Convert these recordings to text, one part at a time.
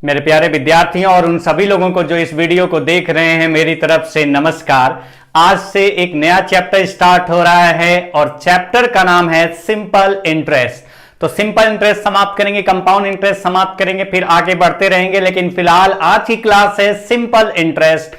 मेरे प्यारे विद्यार्थियों और उन सभी लोगों को जो इस वीडियो को देख रहे हैं, मेरी तरफ से नमस्कार। आज से एक नया चैप्टर स्टार्ट हो रहा है और चैप्टर का नाम है सिंपल इंटरेस्ट। तो सिंपल इंटरेस्ट समाप्त करेंगे, कंपाउंड इंटरेस्ट समाप्त करेंगे, फिर आगे बढ़ते रहेंगे। लेकिन फिलहाल आज की क्लास है सिंपल इंटरेस्ट।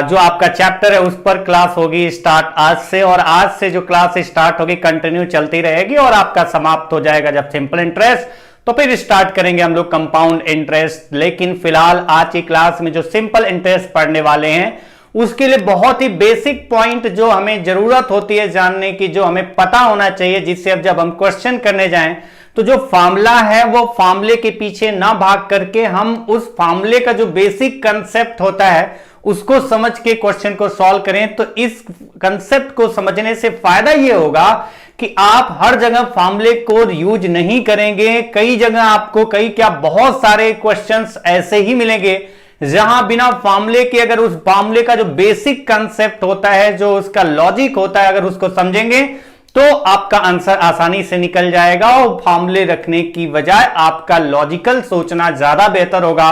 जो आपका चैप्टर है उस पर क्लास होगी स्टार्ट आज से, और आज से जो क्लास स्टार्ट होगी कंटिन्यू चलती रहेगी और आपका समाप्त हो जाएगा जब सिंपल इंटरेस्ट, तो फिर स्टार्ट करेंगे हम लोग कंपाउंड इंटरेस्ट। लेकिन फिलहाल आज की क्लास में जो सिंपल इंटरेस्ट पढ़ने वाले हैं उसके लिए बहुत ही बेसिक पॉइंट जो हमें जरूरत होती है जानने की, जो हमें पता होना चाहिए, जिससे अब जब हम क्वेश्चन करने जाएं तो जो फार्मूला है वो फार्मूले के पीछे ना भाग करके हम उस फार्मूले का जो बेसिक कंसेप्ट होता है उसको समझ के क्वेश्चन को सॉल्व करें। तो इस कंसेप्ट को समझने से फायदा ये होगा कि आप हर जगह फार्मूले को यूज नहीं करेंगे। कई जगह आपको बहुत सारे क्वेश्चंस ऐसे ही मिलेंगे जहां बिना फार्मूले के, अगर उस फार्मूले का जो बेसिक कंसेप्ट होता है, जो उसका लॉजिक होता है, अगर उसको समझेंगे तो आपका आंसर आसानी से निकल जाएगा और फार्मूले रखने की बजाय आपका लॉजिकल सोचना ज्यादा बेहतर होगा।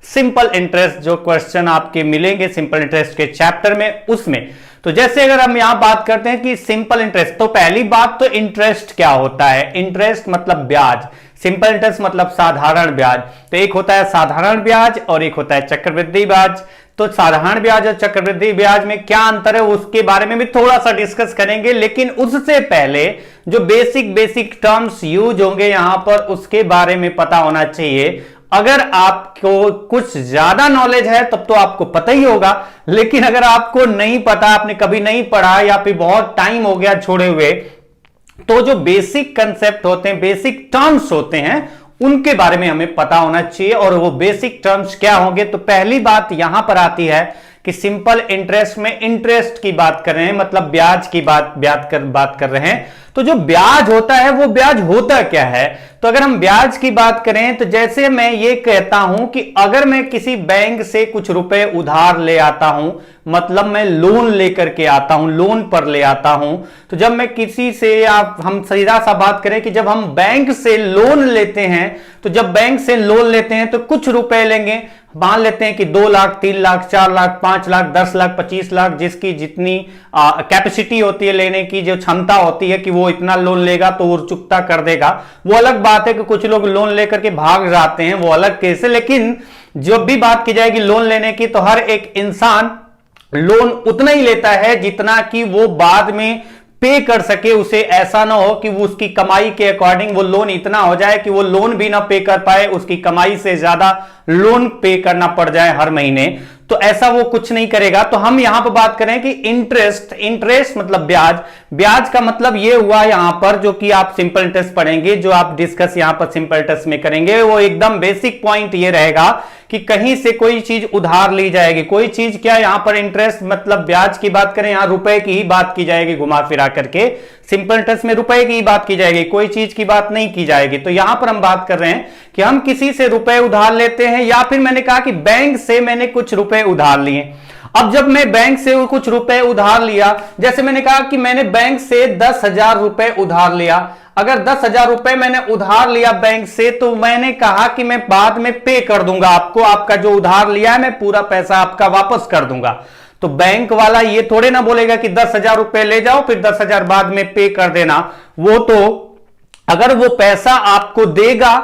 सिंपल इंटरेस्ट जो क्वेश्चन आपके मिलेंगे सिंपल इंटरेस्ट के चैप्टर में, उसमें तो जैसे अगर हम यहां बात करते हैं कि सिंपल इंटरेस्ट, तो पहली बात तो इंटरेस्ट क्या होता है। इंटरेस्ट मतलब ब्याज, सिंपल इंटरेस्ट मतलब साधारण ब्याज। तो एक होता है साधारण ब्याज और एक होता है चक्रवृद्धि ब्याज। तो साधारण ब्याज और चक्रवृद्धि ब्याज में क्या अंतर है उसके बारे में भी थोड़ा सा डिस्कस करेंगे। लेकिन उससे पहले जो बेसिक टर्म्स यूज होंगे यहां पर, उसके बारे में पता होना चाहिए। अगर आपको कुछ ज्यादा नॉलेज है तब तो आपको पता ही होगा, लेकिन अगर आपको नहीं पता, आपने कभी नहीं पढ़ा या फिर बहुत टाइम हो गया छोड़े हुए, तो जो बेसिक कंसेप्ट होते हैं, बेसिक टर्म्स होते हैं, उनके बारे में हमें पता होना चाहिए। और वो बेसिक टर्म्स क्या होंगे, तो पहली बात यहां पर आती है कि सिंपल इंटरेस्ट में इंटरेस्ट की बात कर रहे हैं, मतलब ब्याज की बात कर रहे हैं। तो जो ब्याज होता है वो ब्याज होता क्या है। तो अगर हम ब्याज की बात करें तो जैसे मैं ये कहता हूं कि अगर मैं किसी बैंक से कुछ रुपए उधार ले आता हूं, मतलब मैं लोन लेकर के आता हूं, लोन पर ले आता हूं, तो जब मैं किसी से, या हम सीधा सा बात करें कि जब हम बैंक से लोन लेते हैं, तो जब बैंक से लोन लेते हैं तो कुछ रुपए लेंगे। मान लेते हैं कि 2 लाख, 3 लाख, 4 लाख, 5 लाख, 10 लाख, 25 लाख, जिसकी जितनी कैपेसिटी होती है, लेने की जो क्षमता होती है कि वो इतना लोन लेगा तो वो चुकता कर देगा। वो अलग बात है कि कुछ लोग लोन लेकर के भाग जाते हैं, वो अलग केस है। लेकिन जब भी बात की जाएगी लोन लेने की, तो हर एक इंसान लोन उतना ही लेता है जितना कि वो बाद में पे कर सके। उसे ऐसा ना हो कि वो उसकी कमाई के अकॉर्डिंग वो लोन इतना हो जाए कि वो लोन भी ना पे कर पाए, उसकी कमाई से ज्यादा लोन पे करना पड़ जाए हर महीने, तो ऐसा वो कुछ नहीं करेगा। तो हम यहां पर बात करें कि इंटरेस्ट मतलब ब्याज। ब्याज का मतलब ये हुआ यहां पर, जो कि आप सिंपल इंटरेस्ट पढ़ेंगे, जो आप डिस्कस यहां पर सिंपल इंटरेस्ट में करेंगे, वो एकदम बेसिक पॉइंट ये रहेगा कि कहीं से कोई चीज उधार ली जाएगी, कोई चीज क्या, यहां पर इंटरेस्ट मतलब ब्याज की बात करें, यहां रुपए की ही बात की जाएगी घुमा फिरा करके। सिंपल इंटरेस्ट में रुपए की ही बात की जाएगी, कोई चीज की बात नहीं की जाएगी। तो यहां पर हम बात कर रहे हैं कि हम किसी से रुपए उधार लेते हैं, या फिर मैंने कहा कि बैंक से मैंने कुछ रुपए उधार लिए। अब जब मैं बैंक से कुछ रुपए उधार लिया, जैसे मैंने कहा कि मैंने बैंक से 10,000 रुपए उधार लिया। अगर 10,000 रुपए मैंने उधार लिया बैंक से, तो मैंने कहा कि मैं बाद में पे कर दूंगा आपको, आपका जो उधार लिया है मैं पूरा पैसा आपका वापस कर दूंगा। तो बैंक वाला ये थोड़े ना बोलेगा कि 10,000 रुपए ले जाओ फिर 10,000 बाद में पे कर देना। वो तो अगर वो पैसा आपको देगा,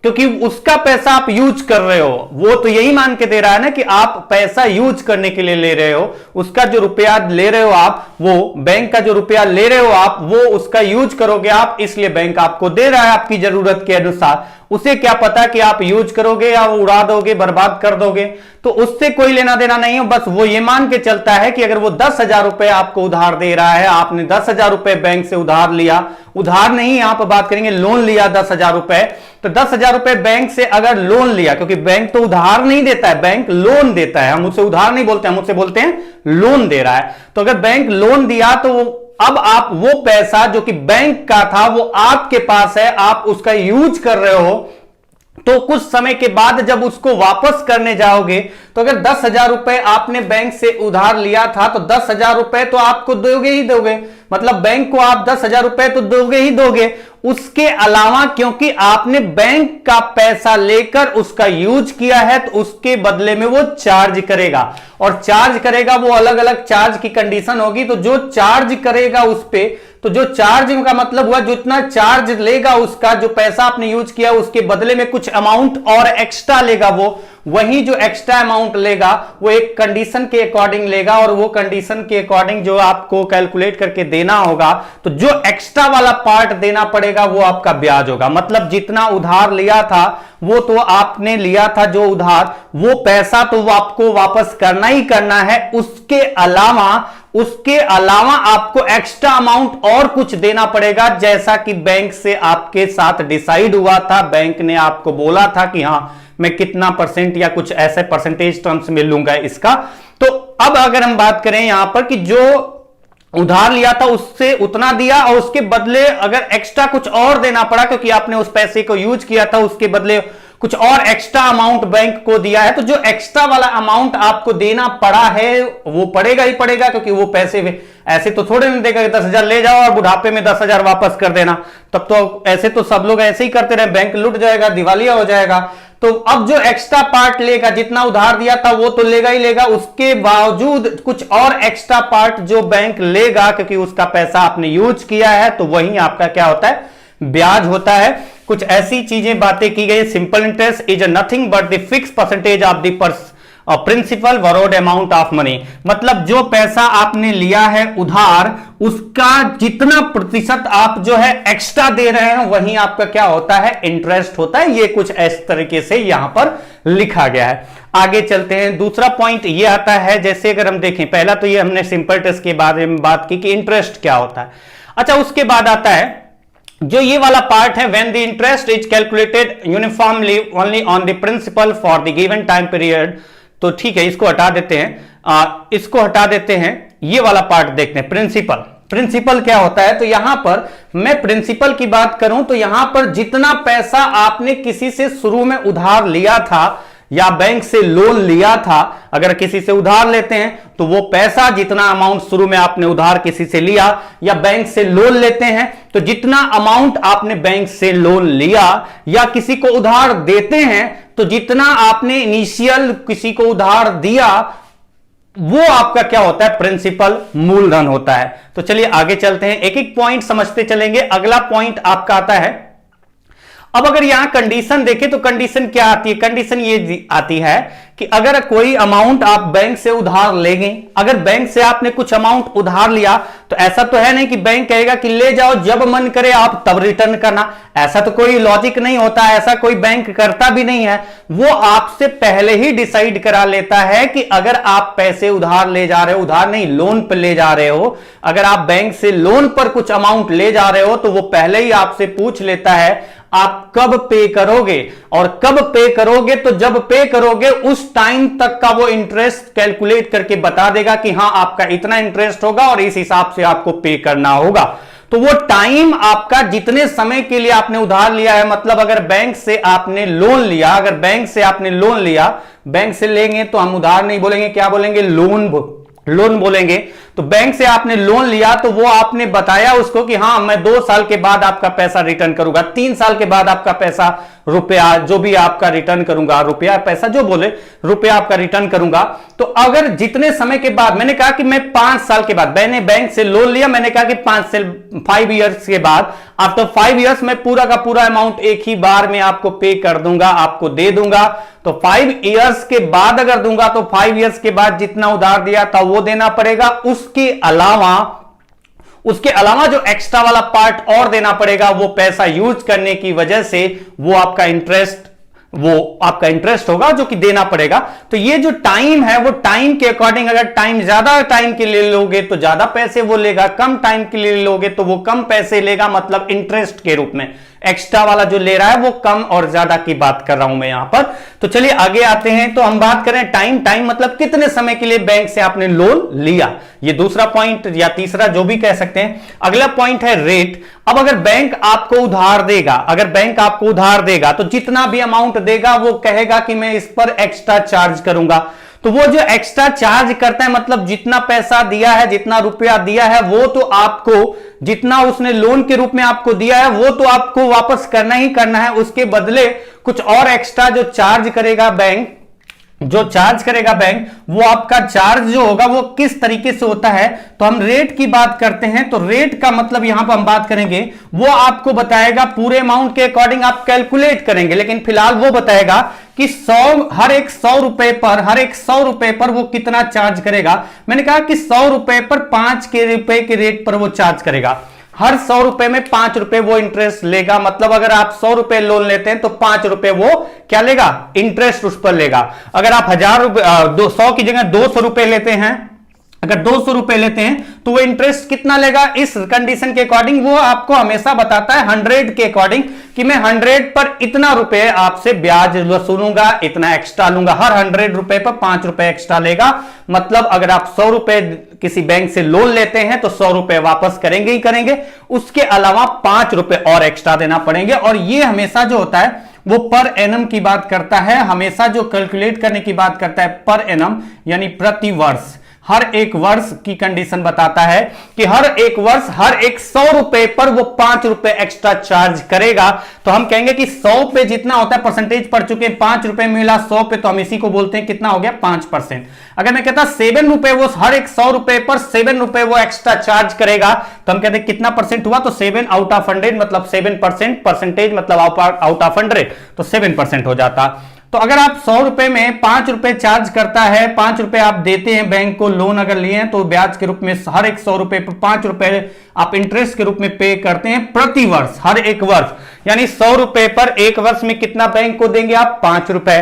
क्योंकि उसका पैसा आप यूज कर रहे हो, वो तो यही मान के दे रहा है ना कि आप पैसा यूज करने के लिए ले रहे हो। उसका जो रुपया ले रहे हो आप, वो बैंक का जो रुपया ले रहे हो आप, वो उसका यूज करोगे आप, इसलिए बैंक आपको दे रहा है आपकी जरूरत के अनुसार। उसे क्या पता कि आप यूज करोगे या वो उड़ा दोगे, बर्बाद कर दोगे, तो उससे कोई लेना देना नहीं है। बस वो ये मान के चलता है कि अगर वो 10,000 रुपए आपको उधार दे रहा है, आपने 10,000 रुपए बैंक से उधार लिया, उधार नहीं यहां पर बात करेंगे, लोन लिया 10,000 रुपए, तो 10,000 रुपए बैंक से अगर लोन लिया, क्योंकि बैंक तो उधार नहीं देता है, बैंक लोन देता है, हम उसे उधार नहीं बोलते, हम उसे बोलते हैं लोन दे रहा है। तो अगर बैंक लोन दिया तो अब आप वो पैसा जो कि बैंक का था वो आपके पास है, आप उसका यूज कर रहे हो, तो कुछ समय के बाद जब उसको वापस करने जाओगे तो अगर 10,000 रुपए आपने बैंक से उधार लिया था तो 10,000 रुपए तो आपको दोगे ही दोगे, मतलब बैंक को आप 10,000 रुपए तो दोगे ही दोगे। उसके अलावा क्योंकि आपने बैंक का पैसा लेकर उसका यूज किया है तो उसके बदले में वो चार्ज करेगा, और चार्ज करेगा वो अलग अलग चार्ज की कंडीशन होगी। तो जो चार्ज करेगा उस पे, तो जो चार्ज का मतलब हुआ जितना चार्ज लेगा उसका जो पैसा आपने यूज किया उसके बदले में कुछ अमाउंट और एक्स्ट्रा लेगा, वो वही जो एक्स्ट्रा अमाउंट लेगा वो एक कंडीशन के अकॉर्डिंग लेगा, और वो कंडीशन के अकॉर्डिंग जो आपको कैलकुलेट करके देना होगा। तो जो एक्स्ट्रा वाला पार्ट देना पड़ेगा वो आपका ब्याज होगा, मतलब जितना उधार लिया था वो तो आपने लिया था जो उधार, वो पैसा तो वो आपको वापस करना ही करना है। उसके अलावा आपको एक्स्ट्रा अमाउंट और कुछ देना पड़ेगा, जैसा कि बैंक से आपके साथ डिसाइड हुआ था। बैंक ने आपको बोला था कि हां मैं कितना परसेंट या कुछ ऐसे परसेंटेज टर्म्स में लूंगा इसका। तो अब अगर हम बात करें यहां पर कि जो उधार लिया था उससे उतना दिया और उसके बदले अगर एक्स्ट्रा कुछ और देना पड़ा क्योंकि आपने उस पैसे को यूज किया था, उसके बदले कुछ और एक्स्ट्रा अमाउंट बैंक को दिया है, तो जो एक्स्ट्रा वाला अमाउंट आपको देना पड़ा है वो पड़ेगा ही पड़ेगा, क्योंकि वो पैसे ऐसे तो थोड़े नहीं देगा 10,000 ले जाओ और बुढ़ापे में 10,000 वापस कर देना। तब तो ऐसे तो सब लोग ऐसे ही करते रहे, बैंक लूट जाएगा, दिवालिया हो जाएगा। तो अब जो एक्स्ट्रा पार्ट लेगा, जितना उधार दिया था वो तो लेगा ही लेगा, उसके बावजूद कुछ और एक्स्ट्रा पार्ट जो बैंक लेगा क्योंकि उसका पैसा आपने यूज किया है, तो वही आपका क्या होता है, ब्याज होता है। कुछ ऐसी चीजें बातें की गई, simple interest is nothing but the fix percentage of the principal borrowed amount of money, मतलब जो पैसा आपने लिया है उधार उसका जितना प्रतिशत आप जो है एक्स्ट्रा दे रहे हैं वही आपका क्या होता है, इंटरेस्ट होता है। ये कुछ इस तरीके से यहां पर लिखा गया है। आगे चलते हैं, दूसरा पॉइंट ये आता है, जैसे अगर हम देखें, पहला तो ये हमने सिंपल इंटरेस्ट के बारे में बात की कि इंटरेस्ट क्या होता है। अच्छा, उसके बाद आता है जो ये वाला पार्ट है, when the interest is calculated uniformly only on the principal for the given time period. तो ठीक है, इसको हटा देते हैं, इसको हटा देते हैं, ये वाला पार्ट देखते हैं। प्रिंसिपल क्या होता है, तो यहां पर मैं प्रिंसिपल की बात करूं तो यहां पर जितना पैसा आपने किसी से शुरू में उधार लिया था या बैंक से लोन लिया था, अगर किसी से उधार लेते हैं तो वो पैसा जितना अमाउंट शुरू में आपने उधार किसी से लिया या बैंक से लोन लेते हैं तो जितना अमाउंट आपने बैंक से लोन लिया या किसी को उधार देते हैं तो जितना आपने इनिशियल किसी को उधार दिया वो आपका क्या होता है, प्रिंसिपल, मूलधन होता है। तो चलिए आगे चलते हैं, एक एक पॉइंट समझते चलेंगे। अगला पॉइंट आपका आता है, अब अगर यहां कंडीशन देखें तो कंडीशन क्या आती है, कंडीशन ये आती है कि अगर कोई अमाउंट आप बैंक से उधार लेंगे, अगर बैंक से आपने कुछ अमाउंट उधार लिया तो ऐसा तो है नहीं कि बैंक कहेगा कि ले जाओ जब मन करे आप तब रिटर्न करना, ऐसा तो कोई लॉजिक नहीं होता, ऐसा कोई बैंक करता भी नहीं है। वो आपसे पहले ही डिसाइड करा लेता है कि अगर आप पैसे उधार ले जा रहे हो, उधार नहीं लोन पर ले जा रहे हो, अगर आप बैंक से लोन पर कुछ अमाउंट ले जा रहे हो तो वो पहले ही आपसे पूछ लेता है आप कब पे करोगे, और कब पे करोगे तो जब पे करोगे उस टाइम तक का वो इंटरेस्ट कैलकुलेट करके बता देगा कि हां आपका इतना इंटरेस्ट होगा और इस हिसाब से आपको पे करना होगा। तो वो टाइम आपका जितने समय के लिए आपने उधार लिया है, मतलब अगर बैंक से आपने लोन लिया, अगर बैंक से आपने लोन लिया, बैंक से लेंगे तो हम उधार नहीं बोलेंगे, क्या बोलेंगे, लोन बोलेंगे। तो बैंक से आपने लोन लिया तो वो आपने बताया उसको कि हां मैं 2 साल के बाद आपका पैसा रिटर्न करूंगा, 3 साल के बाद आपका पैसा, रुपया जो भी आपका रिटर्न करूंगा, रुपया पैसा जो बोले, रुपया आपका रिटर्न करूंगा। तो अगर जितने समय के बाद, मैंने कहा कि मैं 5 साल के बाद, मैंने बैंक से लोन लिया, मैंने कहा कि 5 ईयर्स के बाद, आफ्टर 5 ईयर्स मैं पूरा का पूरा अमाउंट एक ही बार में आपको पे कर दूंगा, आपको दे दूंगा। तो 5 ईयर्स के बाद अगर दूंगा तो 5 ईयर्स के बाद जितना उधार दिया था वो देना पड़ेगा, उसके अलावा जो एक्स्ट्रा वाला पार्ट और देना पड़ेगा वो पैसा यूज करने की वजह से वो आपका इंटरेस्ट होगा जो कि देना पड़ेगा। तो ये जो टाइम है वो टाइम के अकॉर्डिंग, अगर टाइम ज्यादा टाइम के लिए लोगे तो ज्यादा पैसे वो लेगा, कम टाइम के लिए लोगे तो वो कम पैसे लेगा, मतलब इंटरेस्ट के रूप में। एक्स्ट्रा वाला जो ले रहा है वो कम और ज्यादा की बात कर रहा हूं मैं यहां पर। तो चलिए आगे आते हैं। तो हम बात करें टाइम, टाइम मतलब कितने समय के लिए बैंक से आपने लोन लिया, ये दूसरा पॉइंट या तीसरा जो भी कह सकते हैं। अगला पॉइंट है रेट। अब अगर बैंक आपको उधार देगा, अगर बैंक आपको उधार देगा तो जितना भी अमाउंट देगा वो कहेगा कि मैं इस पर एक्स्ट्रा चार्ज करूंगा। तो वो जो एक्स्ट्रा चार्ज करता है मतलब जितना पैसा दिया है, जितना रुपया दिया है, वो तो आपको, जितना उसने लोन के रूप में आपको दिया है वो तो आपको वापस करना ही करना है। उसके बदले कुछ और एक्स्ट्रा जो चार्ज करेगा बैंक, जो चार्ज करेगा बैंक, वो आपका चार्ज जो होगा वो किस तरीके से होता है। तो हम रेट की बात करते हैं। तो रेट का मतलब यहां पर हम बात करेंगे, वो आपको बताएगा पूरे अमाउंट के अकॉर्डिंग आप कैलकुलेट करेंगे, लेकिन फिलहाल वो बताएगा कि हर एक 100 रुपए पर वो कितना चार्ज करेगा। मैंने कहा कि 100 रुपए पर 5 रुपए के रेट पर वो चार्ज करेगा। हर 100 रुपए में 5 रुपए वो इंटरेस्ट लेगा। मतलब अगर आप 100 रुपए लोन लेते हैं तो 5 रुपए वो क्या लेगा, इंटरेस्ट उस पर लेगा। अगर आप 100 की जगह 200 रुपए लेते हैं, अगर 200 रुपए लेते हैं तो वो इंटरेस्ट कितना लेगा, इस कंडीशन के अकॉर्डिंग वो आपको हमेशा बताता है 100 के अकॉर्डिंग कि मैं 100 पर इतना रुपए आपसे ब्याज वसूलूंगा, इतना एक्स्ट्रा लूंगा। हर 100 रुपए पर 5 रुपए एक्स्ट्रा लेगा। मतलब अगर आप 100 रुपए किसी बैंक से लोन लेते हैं तो 100 रुपए वापस करेंगे ही करेंगे, उसके अलावा 5 रुपए और एक्स्ट्रा देना पड़ेंगे। और ये हमेशा जो होता है वो पर एनम की बात करता है, हमेशा जो कैलकुलेट करने की बात करता है पर एनम यानी प्रति वर्ष, हर एक वर्ष की कंडीशन बताता है कि हर एक वर्ष हर एक 100 रुपए पर वो 5 रुपए एक्स्ट्रा चार्ज करेगा। तो हम कहेंगे कि 100 पे जितना होता है, परसेंटेज पढ़ चुके हैं, 5 रुपए मिला 100 पे, तो हम इसी को बोलते हैं कितना हो गया 5%। अगर मैं कहता 7 रुपए, वो हर एक 100 रुपए पर 7 रुपए वो एक्स्ट्रा चार्ज करेगा, तो हम कहते हैं कितना परसेंट हुआ, तो 7 आउट ऑफ 100 मतलब 7%, परसेंटेज मतलब आउट ऑफ 100 तो 7% हो जाता। तो अगर आप 100 रुपए में 5 रुपए चार्ज करता है, 5 रुपए आप देते हैं बैंक को, लोन अगर लिए हैं तो ब्याज के रूप में हर एक 100 रुपए पर 5 रुपए आप इंटरेस्ट के रूप में पे करते हैं प्रति वर्ष, हर एक वर्ष। यानी 100 रुपए पर एक वर्ष में कितना बैंक को देंगे आप, 5 रुपए।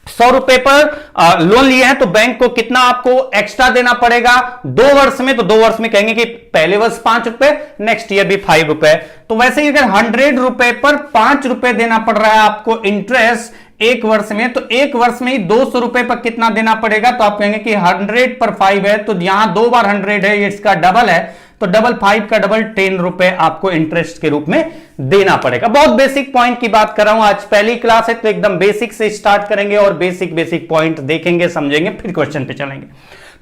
100 रुपए पर लोन लिए हैं तो बैंक को कितना आपको एक्स्ट्रा देना पड़ेगा 2 वर्ष में, तो 2 वर्ष में कहेंगे कि पहले वर्ष 5 रुपए, नेक्स्ट ईयर भी 5 रुपए। तो वैसे ही अगर 100 रुपए पर 5 रुपए देना पड़ रहा है आपको इंटरेस्ट एक वर्ष में, तो एक वर्ष में ही 200 रुपए पर कितना देना पड़ेगा, तो आप कहेंगे कि 100 पर 5 है, तो यहां 2 बार 100 है, इसका डबल है, तो डबल 5 का डबल 10 रुपए आपको इंटरेस्ट के रूप में देना पड़ेगा। बहुत बेसिक पॉइंट की बात कर रहा हूं, आज पहली क्लास है तो एकदम बेसिक से स्टार्ट करेंगे और बेसिक पॉइंट देखेंगे, समझेंगे, फिर क्वेश्चन पे चलेंगे।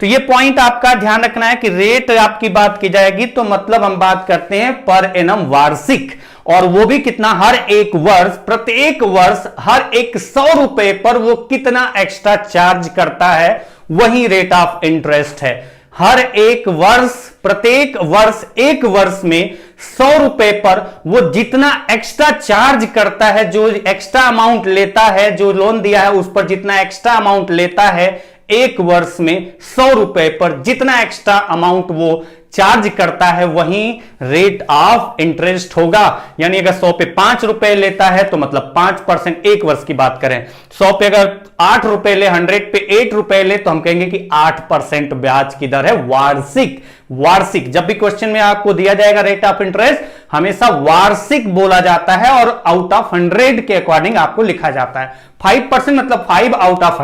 तो ये पॉइंट आपका ध्यान रखना है कि रेट आपकी बात की जाएगी तो मतलब हम बात करते हैं पर एनम वार्षिक, और वो भी कितना, हर एक वर्ष, प्रत्येक वर्ष हर एक 100 रुपए पर वो कितना एक्स्ट्रा चार्ज करता है, वही रेट ऑफ इंटरेस्ट है। हर एक वर्ष, प्रत्येक वर्ष, एक वर्ष में 100 रुपए पर वो जितना एक्स्ट्रा चार्ज करता है, जो एक्स्ट्रा अमाउंट लेता है, जो लोन दिया है उस पर जितना एक्स्ट्रा अमाउंट लेता है, एक वर्ष में 100 रुपए पर जितना एक्स्ट्रा अमाउंट वो चार्ज करता है वही रेट ऑफ इंटरेस्ट होगा। यानी अगर 100 पे 5 रुपए लेता है तो मतलब 5% एक वर्ष की बात करें। 100 पे अगर 8 रुपए ले, 100 पे 8 रुपए ले, तो हम कहेंगे कि 8% ब्याज की दर है वार्षिक। वार्षिक जब भी क्वेश्चन में आपको दिया जाएगा रेट ऑफ इंटरेस्ट, हमेशा वार्षिक बोला जाता है और आउट ऑफ 100 के अकॉर्डिंग आपको लिखा जाता है। 5% मतलब 5 आउट ऑफ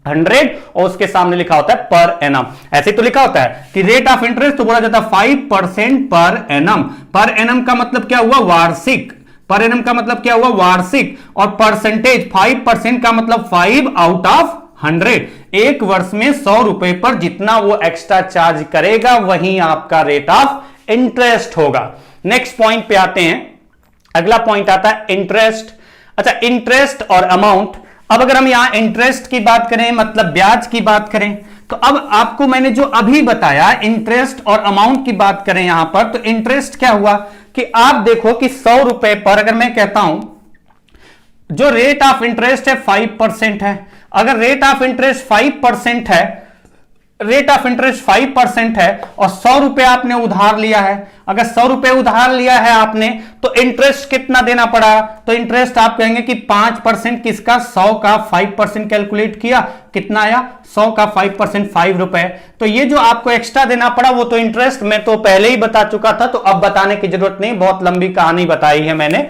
100 और उसके सामने लिखा होता है पर एनम। ऐसे तो लिखा होता है कि रेट ऑफ इंटरेस्ट तो बोला जाता है 5% पर एनम। पर एनम का मतलब क्या हुआ, वार्षिक। पर एनम का मतलब क्या हुआ, वार्षिक। और परसेंटेज 5% का मतलब 5 आउट ऑफ 100। एक वर्ष में 100 रुपए पर जितना वो एक्स्ट्रा चार्ज करेगा वही आपका रेट ऑफ इंटरेस्ट होगा। नेक्स्ट पॉइंट पे आते हैं। अगला पॉइंट आता है इंटरेस्ट। अच्छा, इंटरेस्ट और अमाउंट। अब अगर हम यहां इंटरेस्ट की बात करें, मतलब ब्याज की बात करें, तो अब आपको मैंने जो अभी बताया इंटरेस्ट और अमाउंट की बात करें यहां पर, तो इंटरेस्ट क्या हुआ कि आप देखो कि 100 रुपए पर अगर मैं कहता हूं जो रेट ऑफ इंटरेस्ट है 5% है। अगर रेट ऑफ इंटरेस्ट 5% है, रेट ऑफ इंटरेस्ट 5% है और 100 रुपए आपने उधार लिया है, अगर 100 रुपए उधार लिया है आपने, तो इंटरेस्ट कितना देना पड़ा, तो इंटरेस्ट आप कहेंगे कि 5% किसका, 100 का 5% कैलकुलेट किया, कितना आया 100 का 5% 5 रुपए। तो ये जो आपको एक्स्ट्रा देना पड़ा वो तो इंटरेस्ट मैं तो पहले ही बता चुका था, तो अब बताने की जरूरत नहीं, बहुत लंबी कहानी बताई है मैंने।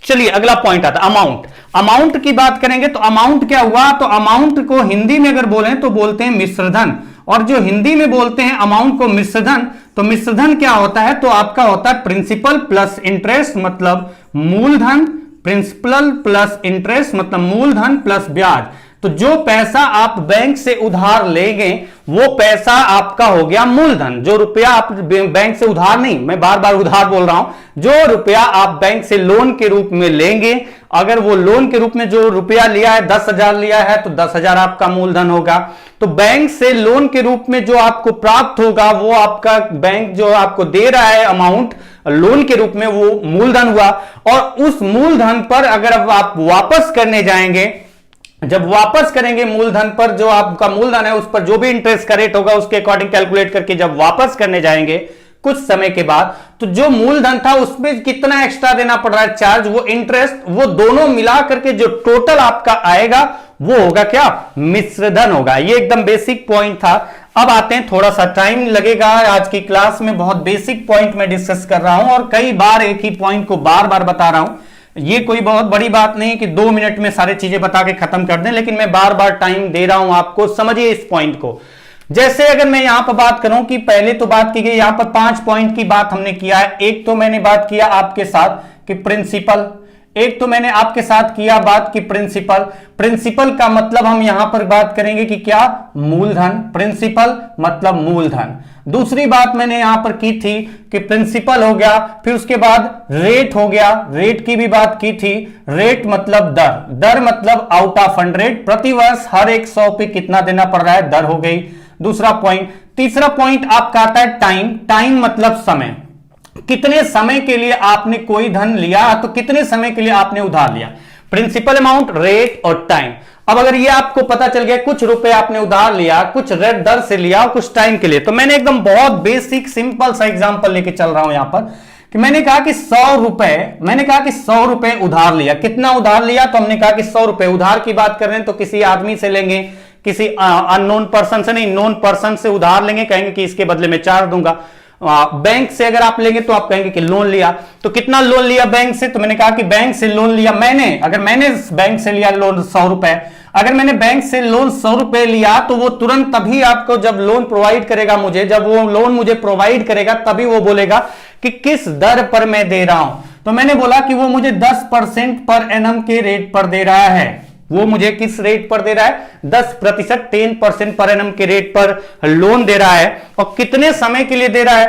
चलिए अगला पॉइंट आता है अमाउंट। अमाउंट की बात करेंगे तो अमाउंट क्या हुआ, तो अमाउंट को हिंदी में अगर बोले तो बोलते हैं मिश्रधन, और जो हिंदी में बोलते हैं अमाउंट को मिश्रधन, तो मिश्रधन क्या होता है, तो आपका होता है प्रिंसिपल प्लस इंटरेस्ट मतलब मूलधन, प्रिंसिपल प्लस इंटरेस्ट मतलब मूलधन प्लस ब्याज। तो जो पैसा आप बैंक से उधार लेंगे वो पैसा आपका हो गया मूलधन। जो रुपया आप बैंक से उधार नहीं, मैं बार बार उधार बोल रहा हूं, जो रुपया आप बैंक से लोन के रूप में लेंगे, अगर वो लोन के रूप में जो रुपया लिया है 10,000 लिया है तो 10,000 आपका मूलधन होगा। तो बैंक से लोन के रूप में जो आपको प्राप्त होगा वो आपका बैंक जो आपको दे रहा है अमाउंट लोन के रूप में वो मूलधन हुआ। और उस मूलधन पर अगर आप वापस करने जाएंगे, जब वापस करेंगे मूलधन पर, जो आपका मूलधन है उस पर जो भी इंटरेस्ट का रेट होगा उसके अकॉर्डिंग कैलकुलेट करके जब वापस करने जाएंगे कुछ समय के बाद, तो जो मूलधन था उसमें कितना एक्स्ट्रा देना पड़ रहा है चार्ज, वो इंटरेस्ट, वो दोनों मिला करके जो टोटल आपका आएगा वो होगा क्या, मिश्रधन होगा। ये एकदम बेसिक पॉइंट था। अब आते हैं, थोड़ा सा टाइम लगेगा, आज की क्लास में बहुत बेसिक पॉइंट मैं डिस्कस कर रहा हूं और कई बार एक ही पॉइंट को बार बार बता रहा हूं। ये कोई बहुत बड़ी बात नहीं कि 2 मिनट में सारी चीजें बता के खत्म कर दें, लेकिन मैं बार बार टाइम दे रहा हूं आपको, समझिए इस पॉइंट को। जैसे अगर मैं यहां पर बात करूं कि पहले तो बात की गई, यहां पर 5 पॉइंट की बात हमने किया है। एक तो मैंने बात किया आपके साथ कि प्रिंसिपल, एक तो मैंने आपके साथ किया बात की प्रिंसिपल। प्रिंसिपल का मतलब हम यहां पर बात करेंगे कि क्या, मूलधन, प्रिंसिपल मतलब मूलधन। दूसरी बात मैंने यहां पर की थी कि प्रिंसिपल हो गया, फिर उसके बाद रेट हो गया, रेट की भी बात की थी। रेट मतलब दर, दर मतलब आउट ऑफ फंड रेट, प्रतिवर्ष हर 100 पे कितना देना पड़ रहा है, दर हो गई दूसरा पॉइंट। तीसरा पॉइंट आपका आता है टाइम, टाइम मतलब समय, कितने समय के लिए आपने कोई धन लिया, तो कितने समय के लिए आपने उधार लिया, प्रिंसिपल अमाउंट, रेट और टाइम। अब अगर ये आपको पता चल गया कुछ रुपए आपने उधार लिया, कुछ रेट दर से लिया और कुछ टाइम के लिए, तो मैंने एकदम बहुत बेसिक सिंपल सा एग्जांपल लेके चल रहा हूं यहां पर कि मैंने कहा कि 100 रुपए उधार लिया। कितना उधार लिया, तो हमने कहा कि 100 रुपए। उधार की बात कर रहे हैं तो किसी आदमी से लेंगे, किसी अननोन पर्सन से नहीं, नोन पर्सन से उधार लेंगे, कहेंगे कि इसके बदले में 4 दूंगा। बैंक से अगर आप लेंगे तो आप कहेंगे कि लोन लिया। तो कितना लोन लिया बैंक से, तो मैंने कहा कि बैंक से लोन लिया मैंने, अगर मैंने बैंक से लिया लोन 100 रुपए, अगर मैंने बैंक से लोन 100 रुपए लिया तो वो तुरंत तभी आपको जब लोन प्रोवाइड करेगा मुझे, जब वो लोन मुझे प्रोवाइड करेगा तभी वो बोलेगा कि किस दर पर मैं दे रहा हूं। तो मैंने बोला कि वो मुझे 10% पर एनम के रेट पर दे रहा है। वो मुझे किस रेट पर दे रहा है, 10%, 10% पर एनम के रेट पर लोन दे रहा है। और कितने समय के लिए दे रहा है,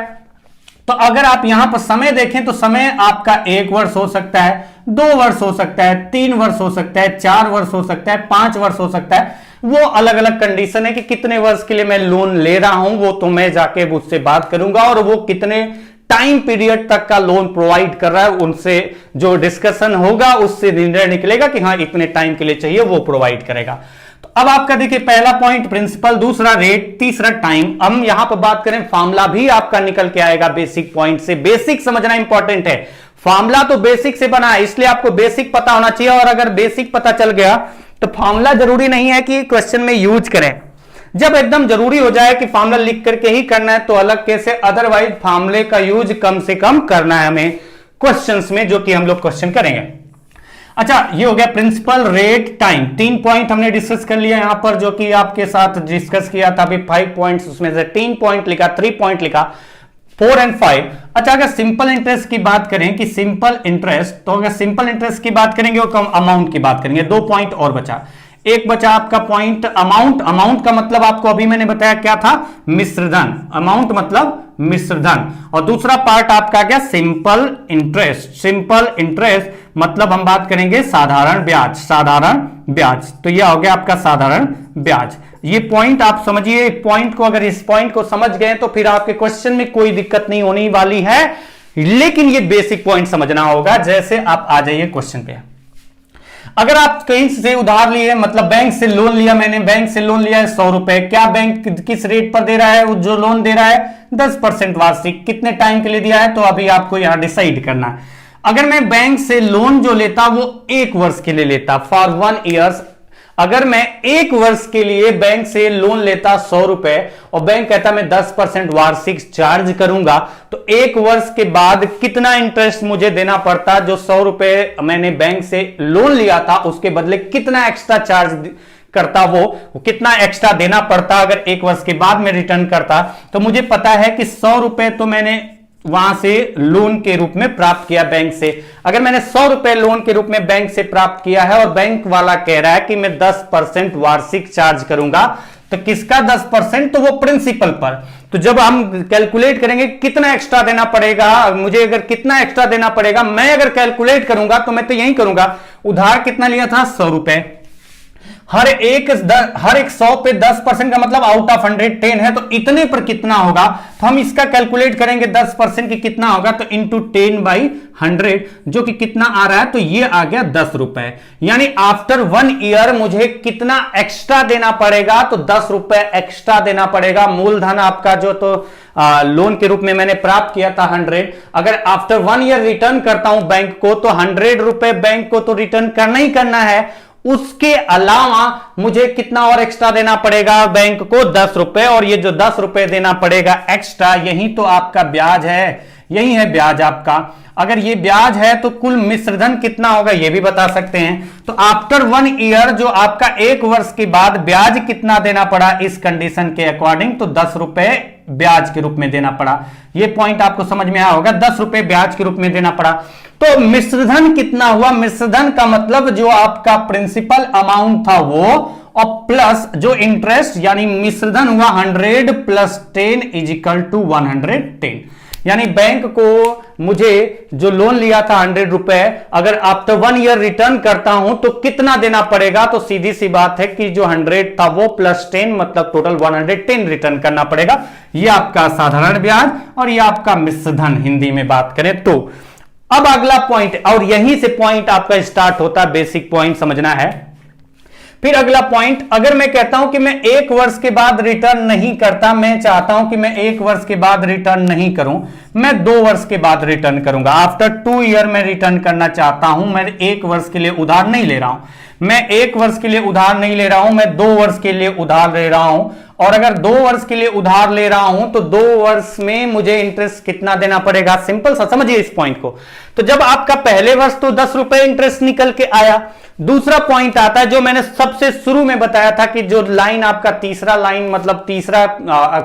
तो अगर आप यहां पर समय देखें तो समय आपका 1 वर्ष हो सकता है, 2 वर्ष हो सकता है, 3 वर्ष हो सकता है, 4 वर्ष हो सकता है, 5 वर्ष हो सकता है। वो अलग अलग कंडीशन है कि कितने वर्ष के लिए मैं लोन ले रहा हूं, वो तो मैं जाके उससे बात करूंगा, और वो कितने टाइम पीरियड तक का लोन प्रोवाइड कर रहा है उनसे जो डिस्कशन होगा उससे निर्णय निकलेगा कि हाँ इतने टाइम के लिए चाहिए, वो प्रोवाइड करेगा। तो अब आपका देखिए पहला पॉइंट प्रिंसिपल, दूसरा रेट, तीसरा टाइम। हम यहां पर बात करें फार्मूला भी आपका निकल के आएगा बेसिक पॉइंट से। बेसिक समझना इंपॉर्टेंट है, फार्मूला तो बेसिक से बना है इसलिए आपको बेसिक पता होना चाहिए। और अगर बेसिक पता चल गया तो फार्मूला जरूरी नहीं है कि क्वेश्चन में यूज करें, जब एकदम जरूरी हो जाए कि फार्मूला लिख करके ही करना है तो अलग कैसे, अदरवाइज फार्मूले का यूज कम से कम करना है हमें क्वेश्चंस में, जो कि हम लोग क्वेश्चन करेंगे। अच्छा, ये हो गया प्रिंसिपल, रेट, टाइम। 3 पॉइंट हमने डिस्कस कर लिया यहां पर, जो कि आपके साथ डिस्कस किया था अभी 5 पॉइंट्स, उसमें से 3 पॉइंट लिखा, 3 पॉइंट लिखा, 4 और 5। अच्छा, अगर सिंपल इंटरेस्ट की बात करें कि सिंपल इंटरेस्ट, तो अगर सिंपल इंटरेस्ट की बात करेंगे और कम अमाउंट की बात करेंगे, 2 पॉइंट और बचा। एक बचा आपका पॉइंट अमाउंट। अमाउंट का मतलब आपको अभी मैंने बताया क्या था, मिश्रधन। अमाउंट मतलब मिश्रधन। और दूसरा पार्ट आपका क्या, सिंपल इंटरेस्ट। सिंपल इंटरेस्ट मतलब हम बात करेंगे साधारण ब्याज, साधारण ब्याज। तो यह हो गया आपका साधारण ब्याज। ये पॉइंट आप समझिए, पॉइंट को अगर इस पॉइंट को समझ गए तो फिर आपके क्वेश्चन में कोई दिक्कत नहीं होने वाली है, लेकिन ये बेसिक पॉइंट समझना होगा। जैसे आप आ जाइए क्वेश्चन पे, अगर आप कहीं से उधार लिए, मतलब बैंक से लोन लिया, मैंने बैंक से लोन लिया है 100 रुपए, क्या बैंक किस रेट पर दे रहा है, जो लोन दे रहा है 10% वार्षिक, कितने टाइम के लिए दिया है, तो अभी आपको यहां डिसाइड करना है। अगर मैं बैंक से लोन जो लेता वो 1 वर्ष के लिए लेता, फॉर 1 ईयर, अगर मैं एक वर्ष के लिए बैंक से लोन लेता 100 रुपए और बैंक कहता मैं 10% वार्षिक चार्ज करूंगा, तो एक वर्ष के बाद कितना इंटरेस्ट मुझे देना पड़ता? जो 100 रुपए मैंने बैंक से लोन लिया था उसके बदले कितना एक्स्ट्रा चार्ज करता, वो कितना एक्स्ट्रा देना पड़ता अगर एक वर्ष के बाद में रिटर्न करता। तो मुझे पता है कि 100 रुपए तो मैंने वहां से लोन के रूप में प्राप्त किया बैंक से। अगर मैंने 100 रुपए लोन के रूप में बैंक से प्राप्त किया है और बैंक वाला कह रहा है कि मैं 10% वार्षिक चार्ज करूंगा, तो किसका 10%? तो वो प्रिंसिपल पर। तो जब हम कैलकुलेट करेंगे कितना एक्स्ट्रा देना पड़ेगा, मुझे अगर कितना एक्स्ट्रा देना पड़ेगा, मैं अगर कैलकुलेट करूंगा तो मैं तो यही करूंगा, उधार कितना लिया था? 100 रुपए। हर एक 100 पे 10% का मतलब आउट ऑफ 100 10 है, तो इतने पर कितना होगा? तो हम इसका कैलकुलेट करेंगे 10% की कितना होगा, तो इंटू 10/100 जो कि कितना आ रहा है, तो ये आ गया 10 रुपए। यानी आफ्टर 1 ईयर मुझे कितना एक्स्ट्रा देना पड़ेगा? तो 10 रुपए एक्स्ट्रा देना पड़ेगा। मूलधन आपका जो तो लोन के रूप में मैंने प्राप्त किया था 100, अगर आफ्टर 1 ईयर रिटर्न करता हूं बैंक को, तो 100 रुपए बैंक को तो रिटर्न करना ही करना है। उसके अलावा मुझे कितना और एक्स्ट्रा देना पड़ेगा बैंक को? 10 रुपए। और ये जो 10 रुपए देना पड़ेगा एक्स्ट्रा, यही तो आपका ब्याज है, यही है ब्याज आपका। अगर ये ब्याज है तो कुल मिश्रधन कितना होगा ये भी बता सकते हैं। तो आफ्टर 1 ईयर जो आपका एक वर्ष के बाद ब्याज कितना देना पड़ा इस कंडीशन के अकॉर्डिंग, तो 10 रुपए ब्याज के रूप में देना पड़ा। ये पॉइंट आपको समझ में आया होगा, 10 रुपए ब्याज के रूप में देना पड़ा। तो मिश्रधन कितना हुआ? मिश्रधन का मतलब जो आपका प्रिंसिपल अमाउंट था वो, और प्लस जो इंटरेस्ट, यानी मिश्रधन हुआ 100 प्लस 10 इज इक्वल टू 110। यानी बैंक को मुझे जो लोन लिया था 100 रुपए, अगर आफ्टर 1 ईयर रिटर्न करता हूं तो कितना देना पड़ेगा? तो सीधी सी बात है कि जो 100 था वो प्लस 10 मतलब टोटल 110 रिटर्न करना पड़ेगा। ये आपका साधारण ब्याज और ये आपका मिश्रधन हिंदी में बात करें तो। अब अगला पॉइंट, और यहीं से पॉइंट आपका स्टार्ट होता है, बेसिक पॉइंट समझना है। फिर अगला पॉइंट, अगर मैं कहता हूं कि मैं एक वर्ष के बाद रिटर्न नहीं करता, मैं चाहता हूं कि मैं एक वर्ष के बाद रिटर्न नहीं करूं, मैं 2 वर्ष के बाद रिटर्न करूंगा। आफ्टर 2 ईयर मैं रिटर्न करना चाहता हूं, मैं एक वर्ष के लिए उधार नहीं ले रहा हूं, मैं एक वर्ष के लिए उधार नहीं ले रहा हूं, मैं 2 वर्ष के लिए उधार ले रहा हूं। और अगर 2 वर्ष के लिए उधार ले रहा हूं तो 2 वर्ष में मुझे इंटरेस्ट कितना देना पड़ेगा? सिंपल सा, समझिए इस पॉइंट को। तो जब आपका पहले वर्ष तो 10 रुपए इंटरेस्ट निकल के आया। दूसरा पॉइंट आता है जो मैंने सबसे शुरू में बताया था कि जो लाइन आपका तीसरा लाइन, मतलब तीसरा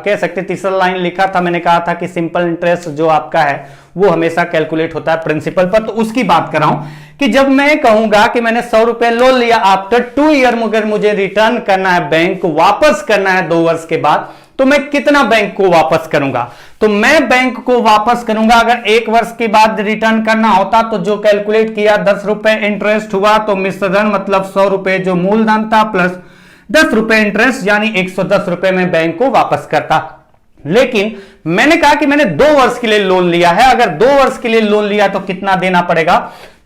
कह सकते तीसरा लाइन लिखा था, मैंने कहा था कि सिंपल इंटरेस्ट जो आपका है वो हमेशा कैलकुलेट होता है प्रिंसिपल पर। तो उसकी बात कर रहा हूं कि जब मैं कहूंगा कि मैंने 100 रुपए लोन लिया, आफ्टर 2 ईयर मगर मुझे रिटर्न करना है, बैंक को वापस करना है 2 वर्ष के बाद, तो मैं कितना बैंक को वापस करूंगा? तो मैं बैंक को वापस करूंगा, अगर 1 वर्ष के बाद रिटर्न करना होता तो जो कैलकुलेट किया 10 रुपए इंटरेस्ट हुआ, तो मिश्रधन मतलब 100 रुपए जो मूलधन था प्लस 10 रुपए इंटरेस्ट, यानी 110 रुपए में बैंक को वापस करता। लेकिन मैंने कहा कि मैंने 2 वर्ष के लिए लोन लिया है, अगर 2 वर्ष के लिए लोन लिया तो कितना देना पड़ेगा?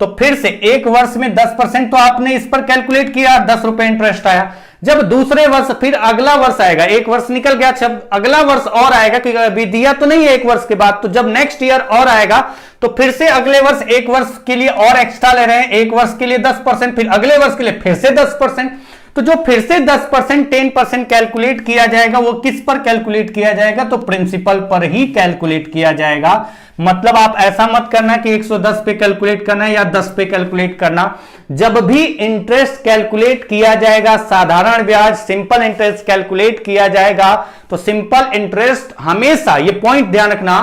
तो फिर से एक वर्ष में 10% तो आपने इस पर कैलकुलेट किया, 10 रुपए इंटरेस्ट आया। जब दूसरे वर्ष, फिर अगला वर्ष आएगा, एक वर्ष निकल गया, जब अगला वर्ष और आएगा, क्योंकि अभी दिया तो नहीं है एक वर्ष के बाद, तो जब नेक्स्ट ईयर और आएगा तो फिर से अगले वर्ष एक वर्ष के लिए और एक्स्ट्रा ले रहे हैं, एक वर्ष के लिए 10%, फिर अगले वर्ष के लिए फिर से 10%। तो जो फिर से 10% 10% कैलकुलेट किया जाएगा वो किस पर कैलकुलेट किया जाएगा? तो प्रिंसिपल पर ही कैलकुलेट किया जाएगा। मतलब आप ऐसा मत करना कि 110 पे कैलकुलेट करना है या 10 पे कैलकुलेट करना। जब भी इंटरेस्ट कैलकुलेट किया जाएगा, साधारण ब्याज सिंपल इंटरेस्ट कैलकुलेट किया जाएगा, तो सिंपल इंटरेस्ट हमेशा, ये पॉइंट ध्यान रखना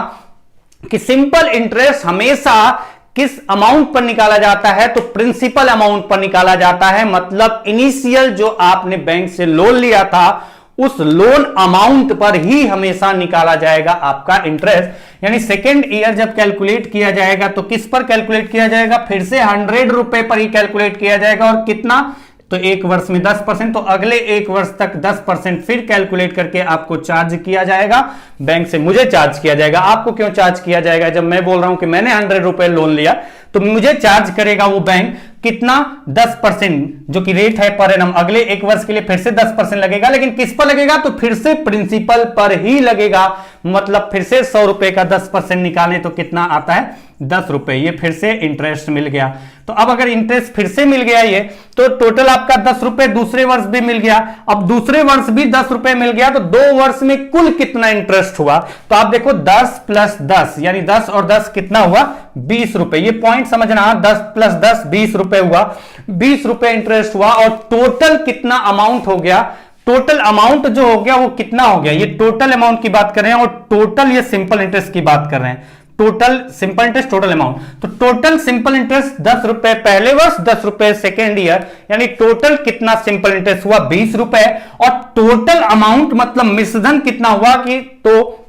कि सिंपल इंटरेस्ट हमेशा किस अमाउंट पर निकाला जाता है? तो प्रिंसिपल अमाउंट पर निकाला जाता है। मतलब इनिशियल जो आपने बैंक से लोन लिया था उस लोन अमाउंट पर ही हमेशा निकाला जाएगा आपका इंटरेस्ट। यानी सेकेंड ईयर जब कैलकुलेट किया जाएगा तो किस पर कैलकुलेट किया जाएगा? फिर से 100 रुपए पर ही कैलकुलेट किया जाएगा। और कितना? तो एक वर्ष में 10%, तो अगले एक वर्ष तक 10% फिर कैलकुलेट करके आपको चार्ज किया जाएगा बैंक से। मुझे चार्ज किया जाएगा, आपको क्यों चार्ज किया जाएगा? जब मैं बोल रहा हूं कि मैंने 100 रुपए लोन लिया तो मुझे चार्ज करेगा वो बैंक कितना? 10%, जो कि रेट है पर एनम। अगले एक वर्ष के लिए फिर से 10% लगेगा, लेकिन किस पर लगेगा? तो फिर से प्रिंसिपल पर ही लगेगा। मतलब फिर से 100 रुपए का 10% निकालें तो कितना आता है? 10 रुपए। ये फिर से इंटरेस्ट मिल गया। तो अब अगर इंटरेस्ट फिर से मिल गया ये, तो टोटल आपका 10 रुपए दूसरे वर्ष भी मिल गया। अब दूसरे वर्ष भी 10 रुपए मिल गया, तो 2 वर्ष में कुल कितना इंटरेस्ट हुआ? तो आप देखो 10 प्लस 10 यानी 10 और 10 कितना हुआ? 20 रुपए। ये पॉइंट समझना, 10 प्लस 10 20 रुपए हुआ, 20 रुपए इंटरेस्ट हुआ। और टोटल कितना अमाउंट हो गया? टोटल अमाउंट जो हो गया वो कितना हो गया? ये टोटल अमाउंट की बात कर रहे हैं और टोटल ये सिंपल इंटरेस्ट की बात कर रहे हैं। Total simple interest, total amount, तो टोटल सिंपल इंटरेस्ट 10 रुपए पहले वर्ष, 10 रुपए सेकेंड ईयर, यानी टोटल कितना सिंपल इंटरेस्ट हुआ? 20 रुपए। और टोटल अमाउंट मतलब मिश्रधन कितना हुआ? कि तो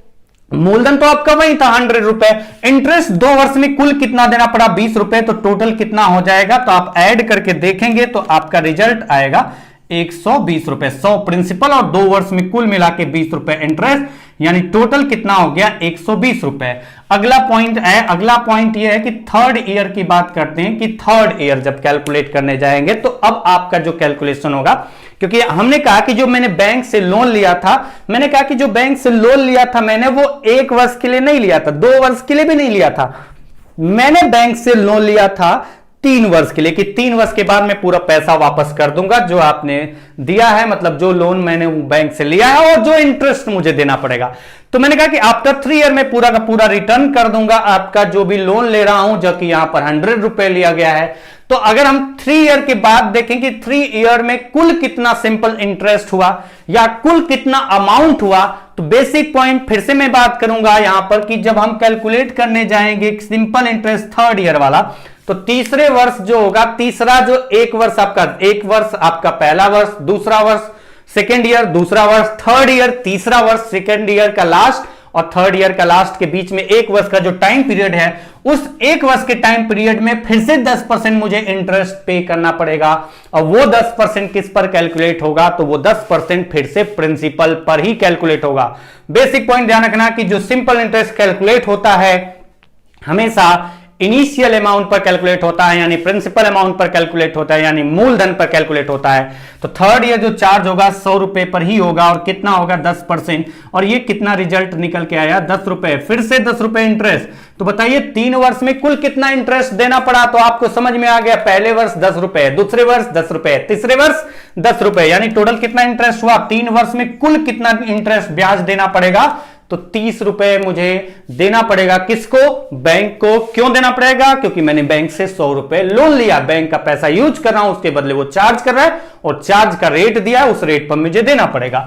मूलधन तो आपका वही था 100 रुपए, इंटरेस्ट 2 वर्ष में कुल कितना देना पड़ा? 20 रुपए। तो टोटल कितना हो जाएगा? तो आप ऐड करके देखेंगे तो आपका रिजल्ट आएगा 120 रुपए। 100 प्रिंसिपल और 2 वर्ष में कुल मिला के 20 रुपए इंटरेस्ट, यानी टोटल कितना हो गया? 120 रुपए। अगला पॉइंट है, अगला पॉइंट यह है कि थर्ड ईयर की बात करते हैं कि थर्ड ईयर जब कैलकुलेट करने जाएंगे तो अब आपका जो कैलकुलेशन होगा, क्योंकि हमने कहा कि जो मैंने बैंक से लोन लिया था, मैंने कहा कि जो बैंक से लोन लिया था मैंने वो 1 वर्ष के लिए नहीं लिया था, 2 वर्ष के लिए भी नहीं लिया था, मैंने बैंक से लोन लिया था 3 वर्ष के लिए, कि 3 वर्ष के बाद मैं पूरा पैसा वापस कर दूंगा जो आपने दिया है, मतलब जो लोन मैंने बैंक से लिया है और जो इंटरेस्ट मुझे देना पड़ेगा। तो मैंने कहा कि आफ्टर 3 ईयर में पूरा का पूरा रिटर्न कर दूंगा आपका जो भी लोन ले रहा हूं, जो कि यहां पर 100 रुपए लिया गया है। तो अगर हम 3 ईयर के बाद देखें कि 3 ईयर में कुल कितना सिंपल इंटरेस्ट हुआ या कुल कितना अमाउंट हुआ, तो बेसिक पॉइंट फिर से मैं बात करूंगा यहां पर कि जब हम कैलकुलेट करने जाएंगे सिंपल इंटरेस्ट थर्ड ईयर वाला, तो तीसरे वर्ष जो होगा, तीसरा जो एक वर्ष आपका पहला वर्ष, दूसरा वर्ष सेकेंड ईयर, दूसरा वर्ष थर्ड ईयर, तीसरा वर्ष सेकेंड ईयर का लास्ट और थर्ड ईयर का लास्ट के बीच में 1 वर्ष का जो टाइम पीरियड है, उस 1 वर्ष के टाइम पीरियड में फिर से 10% मुझे इंटरेस्ट पे करना पड़ेगा। और वो 10% किस पर कैलकुलेट होगा? तो वो 10% फिर से प्रिंसिपल पर ही कैलकुलेट होगा। बेसिक पॉइंट ध्यान रखना कि जो सिंपल इंटरेस्ट कैलकुलेट होता है हमेशा इनिशियल अमाउंट पर कैलकुलेट होता है, यानी प्रिंसिपल अमाउंट पर कैलकुलेट होता है, यानी मूलधन पर कैलकुलेट होता है। तो थर्ड ईयर जो चार्ज होगा 100 रुपए पर ही होगा और कितना होगा? 10%। और ये कितना रिजल्ट निकल के आया? 10 रुपए। फिर से 10 रुपए इंटरेस्ट। तो बताइए 3 वर्ष में कुल कितना इंटरेस्ट देना पड़ा? तो आपको समझ में आ गया, पहले वर्ष 10 रुपए, दूसरे वर्ष 10 रुपए, तीसरे वर्ष 10 रुपए, यानी टोटल कितना इंटरेस्ट हुआ? 3 वर्ष में कुल कितना इंटरेस्ट ब्याज देना पड़ेगा? तो 30 रुपए मुझे देना पड़ेगा। किसको? बैंक को। क्यों देना पड़ेगा? क्योंकि मैंने बैंक से 100 रुपए लोन लिया, बैंक का पैसा यूज कर रहा हूं, उसके बदले वो चार्ज कर रहा है और चार्ज का रेट दिया है, उस रेट पर मुझे देना पड़ेगा।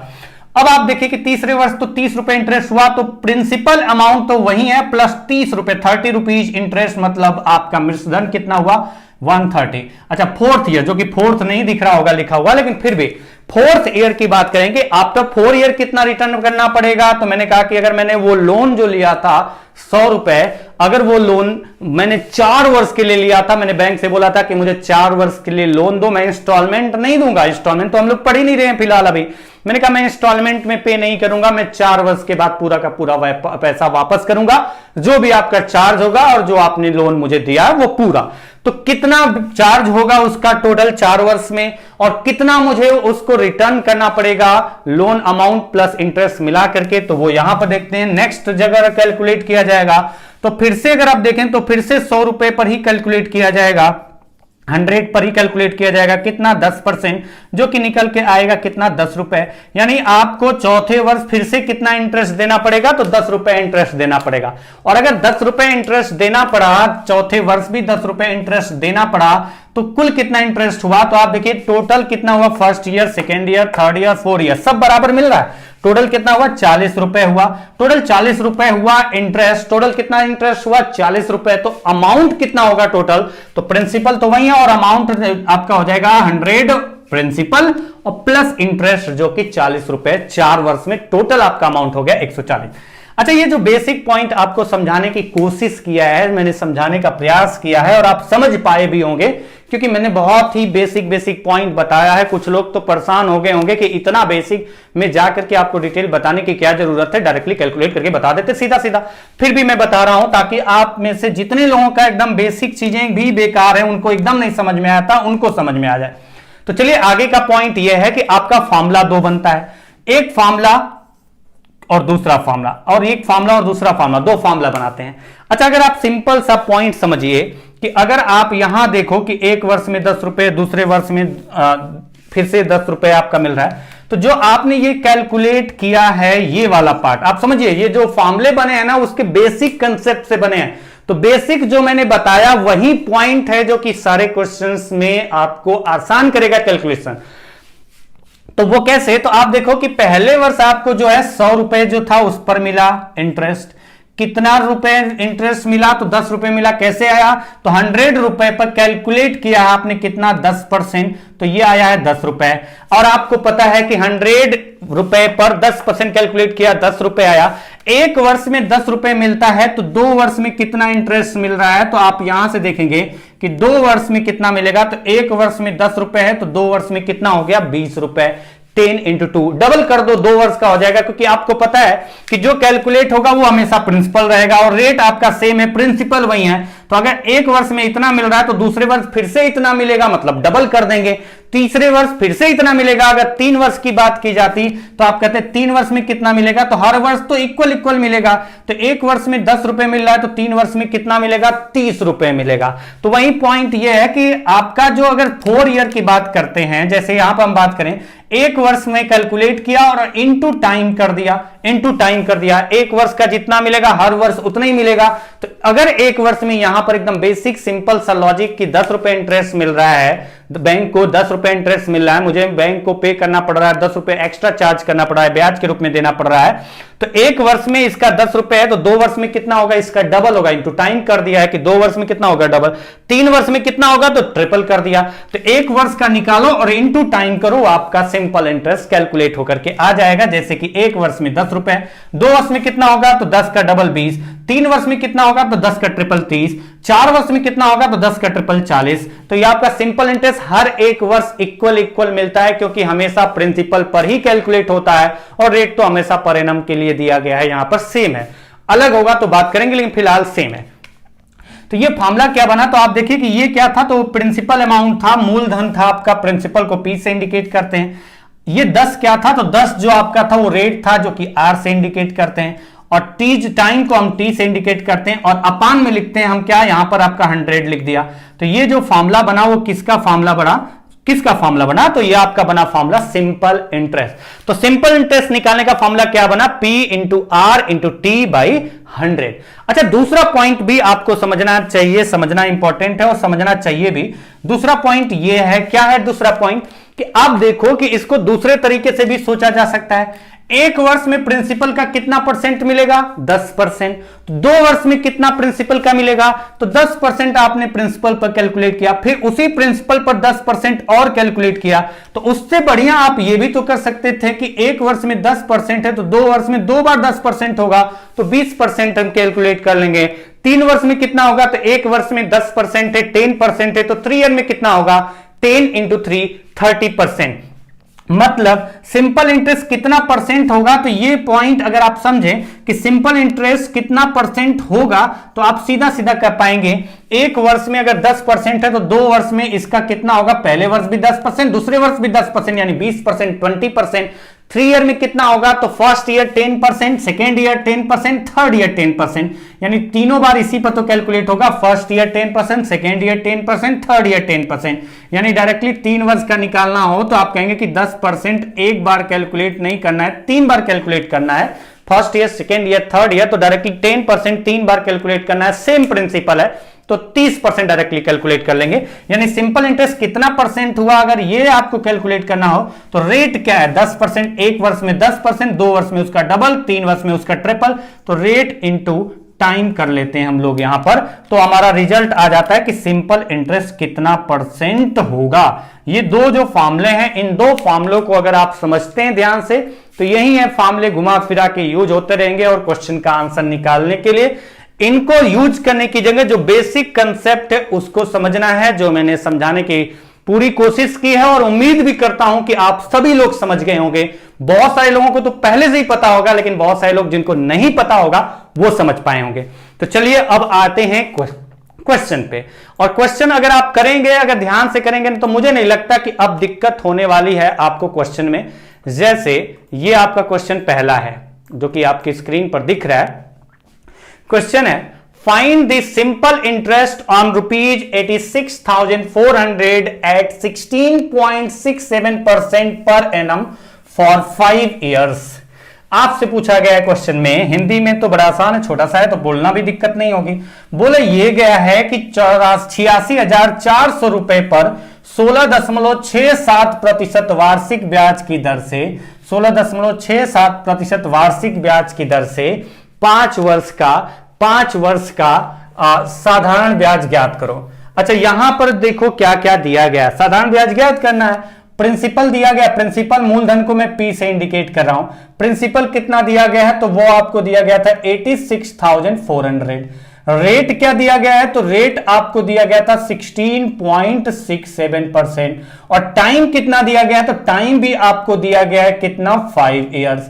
अब आप देखिए कि तीसरे वर्ष तो 30 रुपए इंटरेस्ट हुआ, तो प्रिंसिपल अमाउंट तो वही है प्लस 30 रुपए, 30 रुपीज इंटरेस्ट, मतलब आपका मिश्रधन कितना हुआ? 130। अच्छा, फोर्थ ईयर, जो कि फोर्थ नहीं दिख रहा होगा लिखा हुआ, लेकिन फिर भी फोर्थ ईयर की बात करेंगे, आफ्टर 4 ईयर कितना रिटर्न करना पड़ेगा? तो मैंने कहा कि अगर मैंने वो लोन जो लिया था 100 रुपए, अगर वो लोन मैंने 4 वर्ष के लिए लिया था, मैंने बैंक से बोला था कि मुझे 4 वर्ष के लिए लोन दो, मैं इंस्टॉलमेंट नहीं दूंगा, इंस्टॉलमेंट तो हम लोग पढ़ ही नहीं रहे हैं फिलहाल अभी, मैंने कहा मैं इंस्टॉलमेंट में पे नहीं करूंगा, मैं 4 वर्ष के बाद पूरा का पूरा पैसा वापस करूंगा, जो भी आपका चार्ज होगा और जो आपने लोन मुझे दिया है वो पूरा। तो कितना चार्ज होगा उसका टोटल 4 वर्ष में, और कितना मुझे उसको रिटर्न करना पड़ेगा लोन अमाउंट प्लस इंटरेस्ट मिला करके, तो वो यहां पर देखते हैं नेक्स्ट जगह कैलकुलेट किया जाएगा। तो फिर से अगर आप देखें तो फिर से 100 रुपए पर ही कैलकुलेट किया जाएगा, 100 पर ही कैलकुलेट किया जाएगा। कितना? 10%, जो कि निकल के आएगा कितना? 10 रुपए। यानी आपको चौथे वर्ष फिर से कितना इंटरेस्ट देना पड़ेगा? तो 10 रुपए इंटरेस्ट देना पड़ेगा। और अगर 10 रुपए इंटरेस्ट देना पड़ा, चौथे वर्ष भी 10 रुपए इंटरेस्ट देना पड़ा, तो कुल कितना इंटरेस्ट हुआ? तो आप देखिए टोटल कितना हुआ? First year, second year, third year, 4 year सब बराबर मिल रहा है। टोटल कितना हुआ? 40 रुपए हुआ। टोटल 40 रुपए हुआ इंटरेस्ट। टोटल कितना इंटरेस्ट हुआ? 40 रुपए। तो अमाउंट कितना होगा टोटल? तो प्रिंसिपल तो वही है और अमाउंट आपका हो जाएगा 100 प्रिंसिपल और प्लस इंटरेस्ट जो कि 40 रुपए 4 वर्ष में, टोटल आपका अमाउंट हो गया 140। अच्छा, ये जो बेसिक पॉइंट आपको समझाने की कोशिश किया है, मैंने समझाने का प्रयास किया है और आप समझ पाए भी होंगे, क्योंकि मैंने बहुत ही बेसिक पॉइंट बताया है। कुछ लोग तो परेशान हो गए होंगे कि इतना बेसिक में जाकर के आपको डिटेल बताने की क्या जरूरत है, डायरेक्टली कैलकुलेट करके बता देते सीधा सीधा। फिर भी मैं बता रहा हूं ताकि आप में से जितने लोगों का एकदम बेसिक चीजें भी बेकार है, उनको एकदम नहीं समझ में आता, उनको समझ में आ जाए। तो चलिए आगे का पॉइंट यह है कि आपका फॉर्मूला 2 बनता है, एक फॉर्मूला और दूसरा फॉर्मूला, और एक फॉर्मूला और दूसरा फॉर्मूला, 2 फॉर्मूला बनाते हैं। अच्छा, अगर आप सिंपल सा पॉइंट समझिए कि अगर आप यहां देखो कि एक वर्ष में 10 रुपए, दूसरे वर्ष में फिर से 10 रुपए आपका मिल रहा है, तो जो आपने ये कैलकुलेट किया है ये वाला पार्ट आप समझिए, ये जो फॉर्मूले बने हैं ना उसके बेसिक कंसेप्ट से बने हैं। तो बेसिक जो मैंने बताया वही पॉइंट है जो कि सारे क्वेश्चंस में आपको आसान करेगा कैलकुलेशन। तो वो कैसे, तो आप देखो कि पहले वर्ष आपको जो है 100 रुपए जो था उस पर मिला इंटरेस्ट, कितना रुपए इंटरेस्ट मिला, तो 10 रुपए मिला। कैसे आया, तो 100 रुपए पर कैलकुलेट किया आपने कितना 10%, तो ये आया है 10 रुपए। और आपको पता है कि 100 रुपए पर 10% कैलकुलेट किया, 10 रुपए आया। एक वर्ष में 10 रुपए मिलता है तो 2 वर्ष में कितना इंटरेस्ट मिल रहा है, तो आप यहां से देखेंगे कि 2 वर्ष में कितना मिलेगा, तो एक वर्ष में 10 रुपए है तो 2 वर्ष में कितना हो गया 20 रुपए। 10 इंटू 2 डबल कर दो, 2 वर्ष का हो जाएगा, क्योंकि आपको पता है कि जो कैलकुलेट होगा वो हमेशा प्रिंसिपल रहेगा और रेट आपका सेम है, प्रिंसिपल वही है। तो अगर एक वर्ष में इतना मिल रहा है तो दूसरे वर्ष फिर से इतना मिलेगा, मतलब डबल कर देंगे। तीसरे वर्ष फिर से इतना मिलेगा। अगर 3 वर्ष की बात की जाती तो आप कहते हैं 3 वर्ष में कितना मिलेगा, तो हर वर्ष तो इक्वल मिलेगा। तो एक वर्ष में 10 रुपए मिल रहा है तो 3 वर्ष में कितना मिलेगा 30 रुपए मिलेगा। तो वही पॉइंट यह है कि आपका जो अगर 4 ईयर की बात करते हैं, जैसे यहां पर हम बात करें, एक वर्ष में कैलकुलेट किया और इनटू टाइम कर दिया, एक वर्ष का जितना मिलेगा हर वर्ष उतना ही मिलेगा। तो अगर एक वर्ष में यहां पर एकदम बेसिक सिंपल सा लॉजिक कि 10 रुपए इंटरेस्ट मिल रहा है, बैंक को 10 रुपए इंटरेस्ट मिल रहा है, मुझे बैंक को पे करना पड़ रहा है, 10 रुपए एक्स्ट्रा चार्ज करना पड़ रहा है, ब्याज के रूप में देना पड़ रहा है। तो एक वर्ष में इसका 10 रुपए है तो 2 वर्ष में कितना होगा, इसका डबल होगा। इंटू टाइम कर दिया है कि 2 वर्ष में कितना होगा डबल, 3 वर्ष में कितना होगा तो ट्रिपल कर दिया। तो एक वर्ष का निकालो और इंटू टाइम करो, आपका सिंपल इंटरेस्ट कैलकुलेट होकर के आ जाएगा। जैसे कि एक वर्ष में 10 रुपए, 2 वर्ष में कितना होगा तो 10 का डबल 20, 3 वर्ष में कितना होगा तो 10 का ट्रिपल 30, 4 वर्ष में कितना होगा तो 10 का ट्रिपल 40। तो ये आपका सिंपल इंटरेस्ट हर एक वर्ष इक्वल मिलता है, क्योंकि हमेशा प्रिंसिपल पर ही कैलकुलेट होता है और रेट तो हमेशा पर एनम के लिए दिया गया है, यहां पर सेम है। अलग होगा तो बात करेंगे, लेकिन फिलहाल सेम है। तो ये फार्मूला क्या बना, तो आप देखिए कि ये क्या था, तो प्रिंसिपल अमाउंट था, मूलधन था आपका, प्रिंसिपल को P से इंडिकेट करते हैं। ये 10 क्या था, तो 10 जो आपका था वो रेट था, जो कि R से इंडिकेट करते हैं, और टी टाइम को हम T से इंडिकेट करते हैं, और अपान में लिखते हैं हम क्या, यहां पर आपका 100 लिख दिया। तो ये जो फार्मूला बना वो किसका फार्मूला बना, तो ये आपका बना फार्मूला सिंपल इंटरेस्ट। तो सिंपल इंटरेस्ट निकालने का फार्मूला क्या बना, P into R into T by 100। अच्छा, दूसरा पॉइंट भी आपको समझना चाहिए, समझना इंपॉर्टेंट है और समझना चाहिए भी। दूसरा पॉइंट ये है, क्या है दूसरा पॉइंट, कि आप देखो कि इसको दूसरे तरीके से भी सोचा जा सकता है। एक वर्ष में प्रिंसिपल का कितना परसेंट मिलेगा, 10%। तो 2 वर्ष में कितना प्रिंसिपल का मिलेगा, तो 10% आपने प्रिंसिपल पर कैलकुलेट किया, फिर उसी प्रिंसिपल पर 10% और कैलकुलेट किया। तो उससे बढ़िया आप ये भी तो कर सकते थे कि एक वर्ष में 10% है तो 2 वर्ष में 2 बार 10% होगा, तो 20% हम कैलकुलेट कर लेंगे। 3 वर्ष में कितना होगा, तो एक वर्ष में 10% है, 10% है, तो 3 ईयर में कितना होगा, 10 इंटू 3 30%। मतलब सिंपल इंटरेस्ट कितना परसेंट होगा, तो ये पॉइंट अगर आप समझें कि सिंपल इंटरेस्ट कितना परसेंट होगा, तो आप सीधा सीधा कर पाएंगे। एक वर्ष में अगर 10% है तो 2 वर्ष में इसका कितना होगा, पहले वर्ष भी 10%, दूसरे वर्ष भी 10%, यानी 20%, 20%। 3 ईयर में कितना होगा, तो first year 10%, second year 10%, third year 10%, यानी तीनों बार इसी पर तो कैलकुलेट होगा। First year 10%, second year 10%, third year 10%। यानी डायरेक्टली 3 वर्ष का निकालना हो तो आप कहेंगे कि 10% एक बार कैलकुलेट नहीं करना है, 3 बार कैलकुलेट करना है। First year, second year, third year, तो डायरेक्टली 10% 3 बार कैलकुलेट करना है। सेम प्रिंसिपल है तो 30% डायरेक्टली कैलकुलेट कर लेंगे। यानी सिंपल इंटरेस्ट कितना परसेंट हुआ, अगर ये आपको कैलकुलेट करना हो तो रेट क्या है, 10%। एक वर्ष में 10%, 2 वर्ष में उसका डबल, 3 वर्ष में उसका ट्रिपल। तो रेट इंटू टाइम कर लेते हैं हम लोग यहां पर, तो हमारा रिजल्ट आ जाता है कि सिंपल इंटरेस्ट कितना परसेंट होगा। ये 2 जो फार्मूले हैं, इन 2 फार्मूलों को अगर आप समझते हैं ध्यान से, तो यही है फार्मूले घुमा फिरा के यूज होते रहेंगे और क्वेश्चन का आंसर निकालने के लिए। इनको यूज करने की जगह जो बेसिक कंसेप्ट है उसको समझना है, जो मैंने समझाने की पूरी कोशिश की है, और उम्मीद भी करता हूं कि आप सभी लोग समझ गए होंगे। बहुत सारे लोगों को तो पहले से ही पता होगा, लेकिन बहुत सारे लोग जिनको नहीं पता होगा वो समझ पाए होंगे। तो चलिए अब आते हैं क्वेश्चन पे। और क्वेश्चन अगर आप करेंगे, अगर ध्यान से करेंगे, तो मुझे नहीं लगता कि अब दिक्कत होने वाली है आपको क्वेश्चन में। जैसे ये आपका क्वेश्चन पहला है जो कि आपकी स्क्रीन पर दिख रहा है। क्वेश्चन है, find the simple interest on ₹86,400 at 16.67% per annum for 5 years। आपसे पूछा गया है क्वेश्चन में, हिंदी में तो बड़ा आसान है, छोटा सा है तो बोलना भी दिक्कत नहीं होगी। बोले ये गया है कि 86,400 रुपए पर 16.67% वार्षिक ब्याज की दर से 16.67% वार्षिक ब्याज की दर से 5 वर्ष का साधारण ब्याज ज्ञात करो। अच्छा, यहां पर देखो क्या क्या दिया गया। साधारण ब्याज ज्ञात करना है, प्रिंसिपल दिया गया, प्रिंसिपल मूलधन को मैं P से इंडिकेट कर रहा हूं। प्रिंसिपल कितना दिया गया है, तो वो आपको दिया गया था 86,400। रेट क्या दिया गया है, तो रेट आपको दिया गया था 16.67%। और टाइम कितना दिया गया है, तो टाइम भी आपको दिया गया है कितना, 5 years।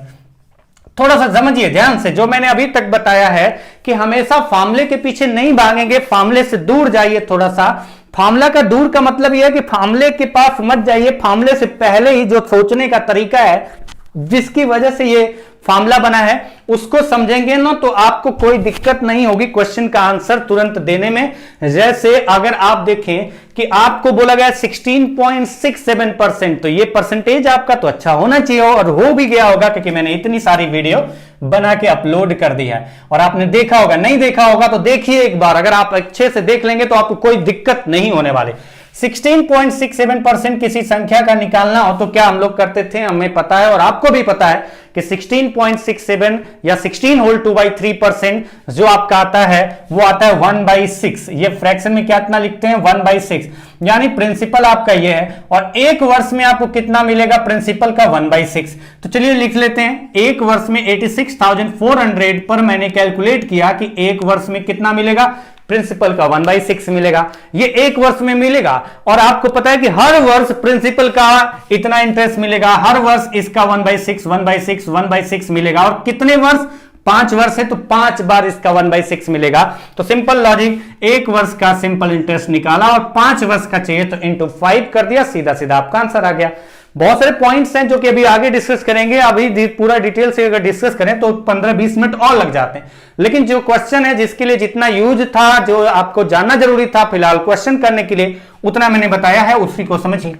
थोड़ा सा समझिए ध्यान से, जो मैंने अभी तक बताया है कि हमेशा फार्मूले के पीछे नहीं भागेंगे, फार्मूले से दूर जाइए थोड़ा सा। फार्मूला का दूर का मतलब यह है कि फार्मूले के पास मत जाइए, फार्मूले से पहले ही जो सोचने का तरीका है जिसकी वजह से ये फार्मूला बना है उसको समझेंगे ना, तो आपको कोई दिक्कत नहीं होगी क्वेश्चन का आंसर तुरंत देने में। जैसे अगर आप देखें कि आपको बोला गया 16.67%, तो ये परसेंटेज आपका तो अच्छा होना चाहिए और हो भी गया होगा, क्योंकि मैंने इतनी सारी वीडियो बना के अपलोड कर दी है और आपने देखा होगा। नहीं देखा होगा तो देखिए एक बार, अगर आप अच्छे से देख लेंगे तो आपको कोई दिक्कत नहीं होने वाली। 16.67% किसी संख्या का निकालना हो तो क्या हम लोग करते थे, हमें पता है और आपको भी पता है कि 16.67 या 16 होल 2/3% जो आपका आता है वो आता है 1/6। ये फ्रैक्शन में कितना लिखते हैं, 1/6, यानी प्रिंसिपल आपका ये है। और एक वर्ष में आपको कितना मिलेगा, प्रिंसिपल का 1/6। तो चलिए लिख लेते हैं, एक वर्ष में 86,400 पर मैंने कैलकुलेट किया कि एक वर्ष में कितना मिलेगा, प्रिंसिपल का 1/6 मिलेगा। ये एक वर्ष में मिलेगा और आपको पता है कि हर वर्ष प्रिंसिपल का इतना इंटरेस्ट मिलेगा, हर वर्ष इसका 1/6 मिलेगा। और कितने वर्ष, 5 वर्ष है तो 5 बार इसका 1/6 मिलेगा। तो सिंपल लॉजिक, एक वर्ष का सिंपल इंटरेस्ट निकाला और 5 वर्ष का चाहिए तो इंटू 5 कर दिया, सीधा सीधा आपका आंसर आ गया। बहुत सारे पॉइंट्स हैं जो कि अभी आगे डिस्कस करेंगे, अभी पूरा डिटेल से अगर डिस्कस करें तो 15-20 मिनट और लग जाते हैं। लेकिन जो क्वेश्चन है जिसके लिए जितना यूज था, जो आपको जानना जरूरी था फिलहाल क्वेश्चन करने के लिए, उतना मैंने बताया है, उसी को समझिए।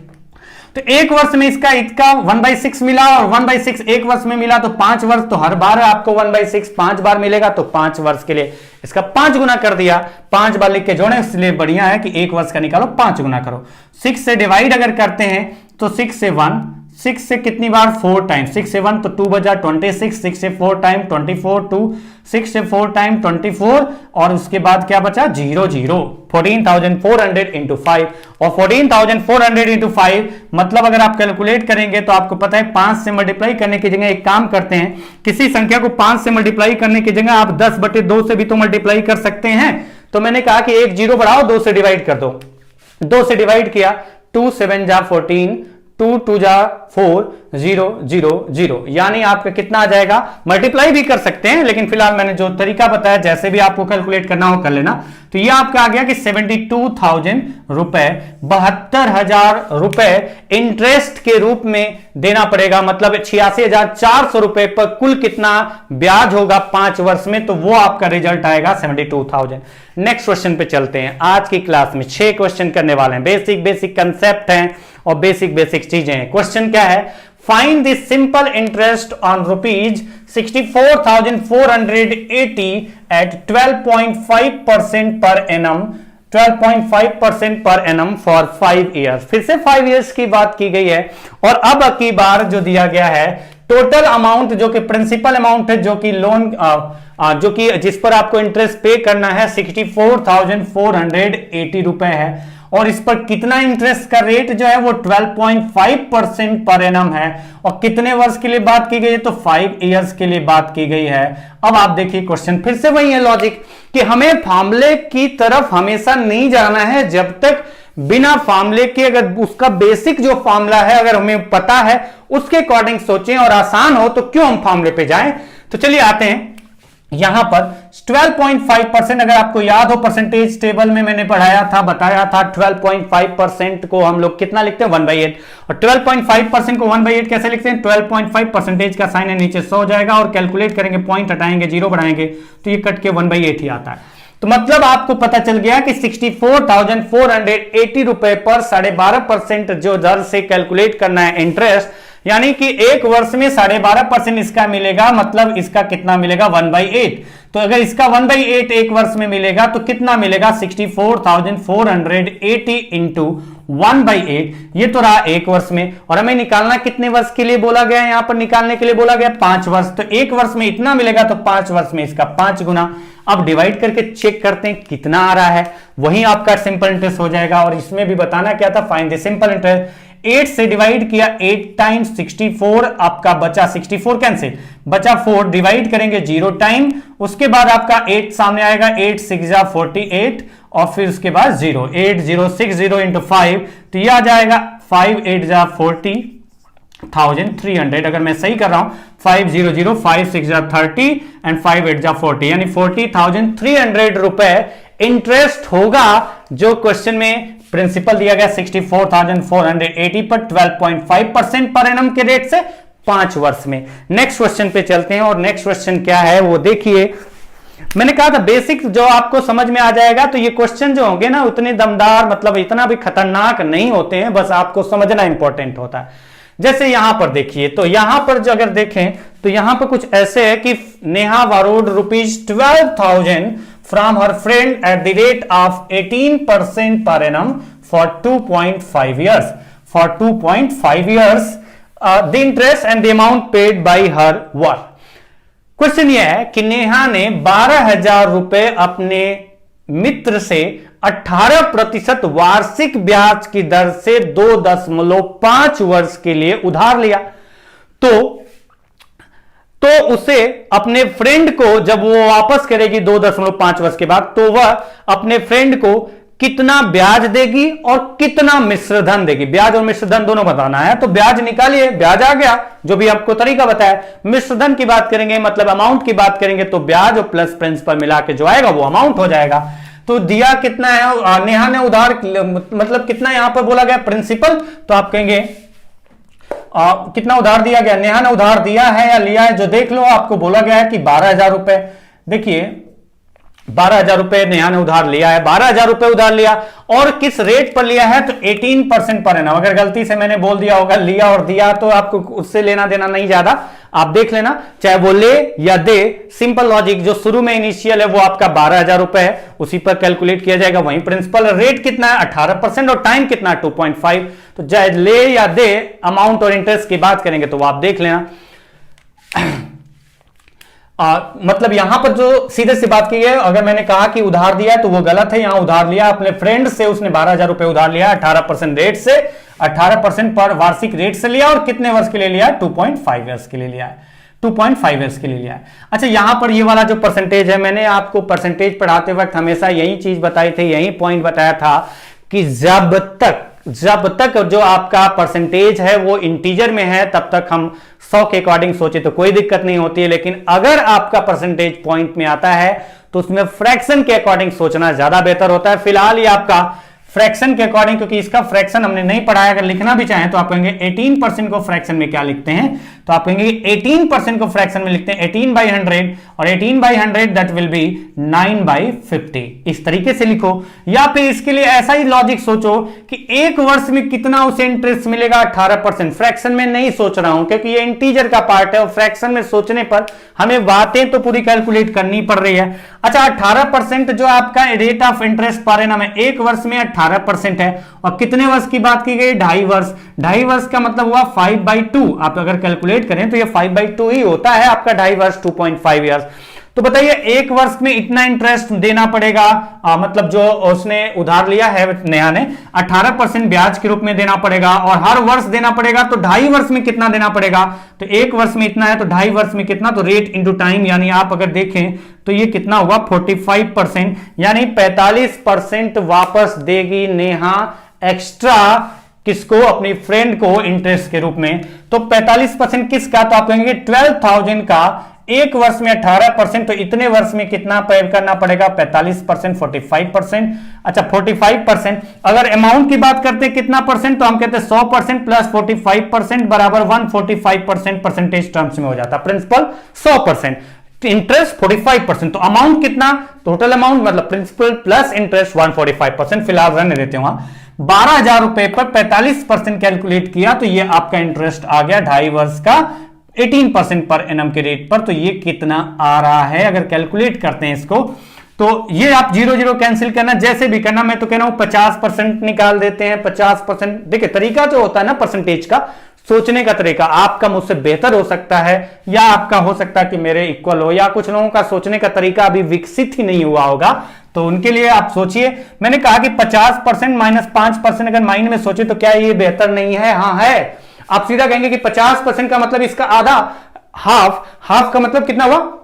तो एक वर्ष में इसका 1/6 मिला और 1/6 एक वर्ष में मिला, तो 5 वर्ष, तो हर बार आपको 1/6 5 बार मिलेगा, तो 5 वर्ष के लिए इसका 5 गुना कर दिया। 5 बार लिख के जोड़े, इसलिए बढ़िया है कि एक वर्ष का निकालो 5 गुना करो। 6 से डिवाइड अगर करते हैं तो 6 से 1, 6 से कितनी बार, 4 टाइम, 6 से 1 तो 2 बजा 26, 6 से 4 टाइम 24, 2 6 से 4 टाइम 24 और उसके बाद क्या बचा, 0 0, 14,400 इंटू 5। और 14,400 इंटू 5 मतलब अगर आप कैलकुलेट करेंगे तो आपको पता है 5 से मल्टीप्लाई करने की जगह एक काम करते हैं, किसी संख्या को 5 से मल्टीप्लाई करने की जगह आप 10/2 से भी तो मल्टीप्लाई कर सकते हैं। तो मैंने कहा कि एक 0 बढ़ाओ, 2 से डिवाइड कर दो। 2 से डिवाइड किया, 2 7 जा 14, 2 2 जा 4, 0 0 0, यानी आपका कितना आ जाएगा, मल्टीप्लाई भी कर सकते हैं लेकिन फिलहाल मैंने जो तरीका बताया जैसे भी आपको कैलकुलेट करना हो कर लेना। तो ये आपका आ गया कि 72,000 रुपए, 72,000 रुपए इंटरेस्ट के रूप में देना पड़ेगा। मतलब 86,400 रुपए पर कुल कितना ब्याज होगा 5 वर्ष में, तो वो आपका रिजल्ट आएगा 72,000। नेक्स्ट क्वेश्चन पे चलते हैं। आज की क्लास में 6 क्वेश्चन करने वाले हैं, बेसिक कंसेप्ट हैं और बेसिक चीजें हैं। क्वेश्चन क्या है, find the simple interest on ₹64,480 at 12.5% per annum, 12.5% per annum for 5 years। फिर से 5 years की बात की गई है और अब की बार जो दिया गया है टोटल अमाउंट जो कि प्रिंसिपल अमाउंट है, जो कि लोन जो कि जिस पर आपको इंटरेस्ट पे करना है 64,480 रुपए है और इस पर कितना इंटरेस्ट का रेट जो है वो 12.5% पर एनम है। और कितने वर्ष के लिए बात की गई है, तो 5 years के लिए बात की गई है। अब आप देखिए क्वेश्चन फिर से वही है लॉजिक कि हमें फार्मूले की तरफ हमेशा नहीं जाना है जब तक बिना फार्मूले के, अगर उसका बेसिक जो फार्मूला है अगर हमें पता है उसके अकॉर्डिंग सोचें और आसान हो तो क्यों हम फार्मूले पे जाएं। तो चलिए आते हैं यहां पर 12.5%, अगर आपको याद हो परसेंटेज टेबल में मैंने पढ़ाया था, बताया था 12.5% को हम लोग कितना लिखते हैं 1/8 और 12.5% को 1/8 कैसे लिखते हैं, 12.5 परसेंटेज का साइन है नीचे 100 हो जाएगा और कैलकुलेट करेंगे, पॉइंट हटाएंगे, 0 बढ़ाएंगे तो ये कट के 1/8 ही आता है। तो मतलब आपको पता चल गया कि 64,480 रुपए पर 12.5% जो दर से कैलकुलेट करना है इंटरेस्ट, यानी कि एक वर्ष में 12.5% इसका मिलेगा, मतलब इसका कितना मिलेगा 1/8। तो अगर इसका 1/8 एक वर्ष में मिलेगा तो कितना मिलेगा 64,480 इंटू 1/8, ये तो रहा एक वर्ष में। और हमें निकालना कितने वर्ष के लिए बोला गया है, यहां पर निकालने के लिए बोला गया 5 वर्ष। तो एक वर्ष में इतना मिलेगा तो 5 वर्ष में इसका 5 गुना। अब डिवाइड करके चेक करते हैं कितना आ रहा है, वही आपका सिंपल इंटरेस्ट हो जाएगा। और इसमें भी बताना क्या था, फाइंड द सिंपल इंटरेस्ट। 8 से डिवाइड किया, 8 टाइम्स 64, आपका बचा 64 कैंसिल, बचा 4, डिवाइड करेंगे 0 टाइम, उसके बाद आपका 8 सामने आएगा, 8 6 जा 48 और फिर उसके बाद 0, 8060 इंटू 5, तो यह आ जाएगा 5 8 जा 40,300। अगर मैं सही कर रहा हूं 500 5 6 जा 30 एंड 5 8 जा 40, यानी 40,300 रुपए इंटरेस्ट होगा जो क्वेश्चन में प्रिंसिपल दिया गया 64,480 पर 12.5% पर एनम के रेट से 5 वर्ष में। नेक्स्ट क्वेश्चन पे चलते हैं और नेक्स्ट क्वेश्चन क्या है वो देखिए। मैंने कहा था बेसिक जो आपको समझ में आ जाएगा, तो ये क्वेश्चन जो होंगे ना उतने दमदार, मतलब इतना भी खतरनाक नहीं होते हैं, बस आपको समझना इंपॉर्टेंट होता है। जैसे यहां पर देखिए, तो यहां पर जो अगर देखें तो यहां पर कुछ ऐसे है कि Neha borrowed ₹12,000 from her friend at the rate of 18% per annum for 2.5 years. For 2.5 years, the interest and the amount paid by her were. Question यह है कि नेहा ने 12,000 रुपए अपने मित्र से 18% वार्षिक ब्याज की दर से 2.5 वर्ष के लिए उधार लिया। तो उसे अपने फ्रेंड को जब वो वापस करेगी 2.5 वर्ष के बाद, तो वह अपने फ्रेंड को कितना ब्याज देगी और कितना मिश्र धन देगी। ब्याज और मिश्र धन दोनों बताना है, तो ब्याज निकालिए, ब्याज आ गया जो भी आपको तरीका बताया। मिश्र धन की बात करेंगे, मतलब अमाउंट की बात करेंगे, तो ब्याज और प्लस प्रिंसिपल मिला के जो आएगा वो अमाउंट हो जाएगा। तो दिया कितना है, नेहा ने उधार, मतलब कितना यहां पर बोला गया प्रिंसिपल, तो आप कहेंगे कितना उधार दिया गया, नेहा ने उधार दिया है या लिया है, जो देख लो आपको बोला गया है कि 12,000 रुपए। देखिए 12,000 रुपए नेहा ने उधार लिया है, 12,000 रुपए उधार लिया, और किस रेट पर लिया है, तो 18% पर एनम। अगर गलती से मैंने बोल दिया होगा लिया और दिया, तो आपको उससे लेना देना नहीं ज्यादा, आप देख लेना, चाहे वो ले या दे, सिंपल लॉजिक, जो शुरू में इनिशियल है वो आपका 12,000 रुपए है, उसी पर कैलकुलेट किया जाएगा। वहीं प्रिंसिपल रेट कितना है 18% और टाइम कितना है 2.5। तो चाहे ले या दे, अमाउंट और इंटरेस्ट की बात करेंगे तो वो आप देख लेना। मतलब यहां पर जो सीधे से बात की है, अगर मैंने कहा कि उधार दिया है तो वो गलत है। यहां उधार लिया अपने फ्रेंड से, उसने 12,000 रुपए उधार लिया 18% रेट से, 18% पर वार्षिक रेट से लिया, और कितने वर्ष के लिए लिया है 2.5 वर्ष के लिए लिया है, 2.5 वर्ष के लिए लिया है। अच्छा, यहां पर ये वाला जो परसेंटेज है, मैंने आपको परसेंटेज पढ़ाते वक्त हमेशा यही चीज बताई थी, यही पॉइंट बताया था कि जब तक जो आपका परसेंटेज है वो इंटीजर में है तब तक हम 100 के अकॉर्डिंग सोचे तो कोई दिक्कत नहीं होती है। लेकिन अगर आपका परसेंटेज पॉइंट में आता है तो उसमें फ्रैक्शन के अकॉर्डिंग सोचना ज्यादा बेहतर होता है। फिलहाल ये आपका फ्रैक्शन के अकॉर्डिंग, क्योंकि इसका फ्रैक्शन हमने नहीं पढ़ाया, अगर लिखना भी चाहें तो आप कहेंगे 18% को फ्रैक्शन में क्या लिखते हैं, तो आप कहेंगे 18% को फ्रैक्शन में लिखते हैं 18/100, और 18/100 दैट विल बी 9/50। इस तरीके से लिखो, या फिर इसके लिए ऐसा ही लॉजिक सोचो कि एक वर्ष में कितना उसे इंटरेस्ट मिलेगा 18%। फ्रैक्शन में नहीं सोच रहा हूं क्योंकि ये इंटीजर का पार्ट है, और फ्रैक्शन में सोचने पर हमें बातें तो पूरी कैलकुलेट करनी पड़ रही है। अच्छा, 18% जो आपका rate of interest per annum है, एक वर्ष में 18% है, और कितने वर्ष की बात की गई 2.5 वर्ष। 2.5 वर्ष का मतलब हुआ 5/2। आप अगर कैलकुलेट करें तो ये 5/2 ही होता है आपका 2.5 वर्ष, 2.5 ईयर्स। तो बताइए एक वर्ष में इतना इंटरेस्ट देना पड़ेगा, मतलब जो उसने उधार लिया है नेहा ने 18% ब्याज के रूप में देना पड़ेगा, और हर वर्ष देना पड़ेगा, तो 2.5 वर्ष में कितना देना पड़ेगा, तो एक वर्ष में इतना है तो 2.5 वर्ष में कितना, तो रेट इंटू टाइम, यानी आप अगर देखें तो ये कितना हुआ 45%, यानी 45% वापस देगी नेहा एक्स्ट्रा, किसको, अपनी फ्रेंड को इंटरेस्ट के रूप में। तो 45% किसका, तो आप कहेंगे 12,000 का एक वर्ष में 18%, तो इतने वर्ष में कितना पे करना पड़ेगा 45%, 45%। अच्छा 45%, अगर अमाउंट की बात करते हैं कितना परसेंट, तो हम कहते हैं 100% प्लस 45% बराबर 145% परसेंटेज टर्म्स में हो जाता। प्रिंसिपल 100%, इंटरेस्ट 45%, तो अमाउंट कितना, टोटल अमाउंट मतलब प्रिंसिपल प्लस इंटरेस्ट 145%, फिलहाल रहने देते हैं वहां। 12,000 रुपए पर 45% कैलकुलेट किया तो ये आपका इंटरेस्ट आ गया 2.5 वर्ष का 18% पर एनम के रेट पर। तो ये कितना आ रहा है अगर कैलकुलेट करते हैं इसको, तो ये आप 0 कैंसिल करना, जैसे भी करना, मैं तो कह रहा हूं 50% निकाल देते हैं। 50%, देखिए तरीका जो होता है ना परसेंटेज का, सोचने का तरीका आपका मुझसे बेहतर हो सकता है या आपका हो सकता है कि मेरे इक्वल हो, या कुछ लोगों का सोचने का तरीका अभी विकसित ही नहीं हुआ होगा, तो उनके लिए आप सोचिए। मैंने कहा कि 50% माइनस 5% अगर माइंड में सोचे तो क्या ये बेहतर नहीं है? हाँ है। आप सीधा कहेंगे कि 50% का मतलब इसका आधा, हाफ का मतलब कितना हुआ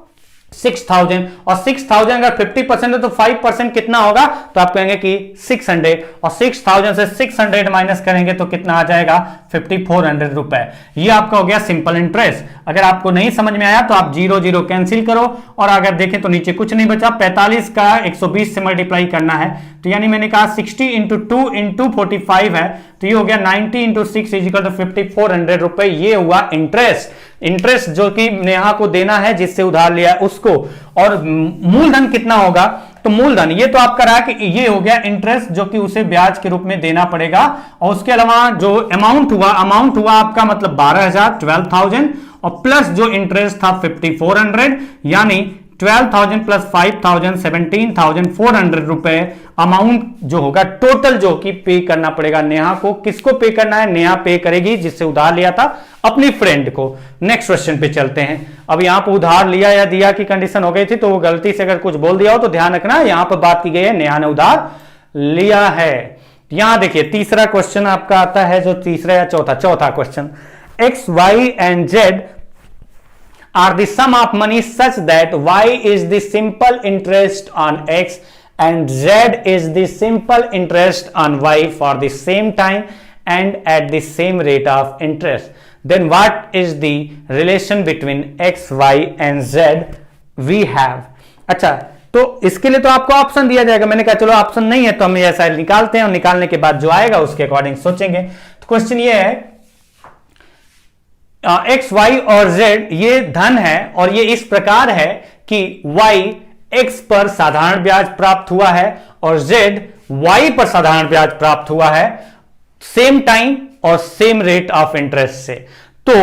6,000, और 6,000 अगर 50% है तो 5% कितना होगा, तो आप कहेंगे कि 600, और 6,000 से 600 माइनस करेंगे तो कितना आ जाएगा 5,400 रुपए। ये आपका हो गया सिंपल इंटरेस्ट। अगर आपको नहीं समझ में आया तो आप 0 कैंसिल करो, और अगर देखें तो नीचे कुछ नहीं बचा। 45 का 120 से मल्टीप्लाई करना है, तो यानी मैंने कहा 60 इंटू 2 इंटू 45 है, तो ये हो गया 90 इंटू 6 इजिकल टू 5,400 रुपए। ये हुआ इंटरेस्ट जो कि नेहा को देना है जिससे उधार लिया है उसको। और मूलधन कितना होगा, तो मूलधन ये तो आपका रहा कि ये हो गया इंटरेस्ट जो कि उसे ब्याज के रूप में देना पड़ेगा। और उसके अलावा जो अमाउंट हुआ आपका मतलब 12,000 12,000, और प्लस जो इंटरेस्ट था 5,400, यानी 12,000 प्लस 5,000 17,400 रुपए अमाउंट जो होगा टोटल, जो कि पे करना पड़ेगा नेहा को। किसको पे करना है? नेहा पे करेगी जिससे उधार लिया था, अपनी फ्रेंड को। नेक्स्ट क्वेश्चन पे चलते हैं। अब यहां पर उधार लिया या दिया की कंडीशन हो गई थी, तो वो गलती से अगर कुछ बोल दिया हो तो ध्यान रखना, यहां पर बात की गई है नेहा ने उधार लिया है। यहां देखिए तीसरा क्वेश्चन आपका आता है, जो तीसरा या चौथा question, X Y and Z are the sum of money such that y is the simple interest on x and z is the simple interest on y for the same time and at the same rate of interest. Then what is the relation between x, y and z we have? अच्छा, तो इसके लिए तो आपको option दिया जाएगा। मैंने कहा चलो ऑप्शन नहीं है तो हम ऐसा निकालते हैं, और निकालने के बाद जो आएगा उसके अकॉर्डिंग सोचेंगे। तो क्वेश्चन ये है, एक्स वाई और जेड ये धन है, और ये इस प्रकार है कि वाई एक्स पर साधारण ब्याज प्राप्त हुआ है और जेड वाई पर साधारण ब्याज प्राप्त हुआ है, सेम टाइम और सेम रेट ऑफ इंटरेस्ट से। तो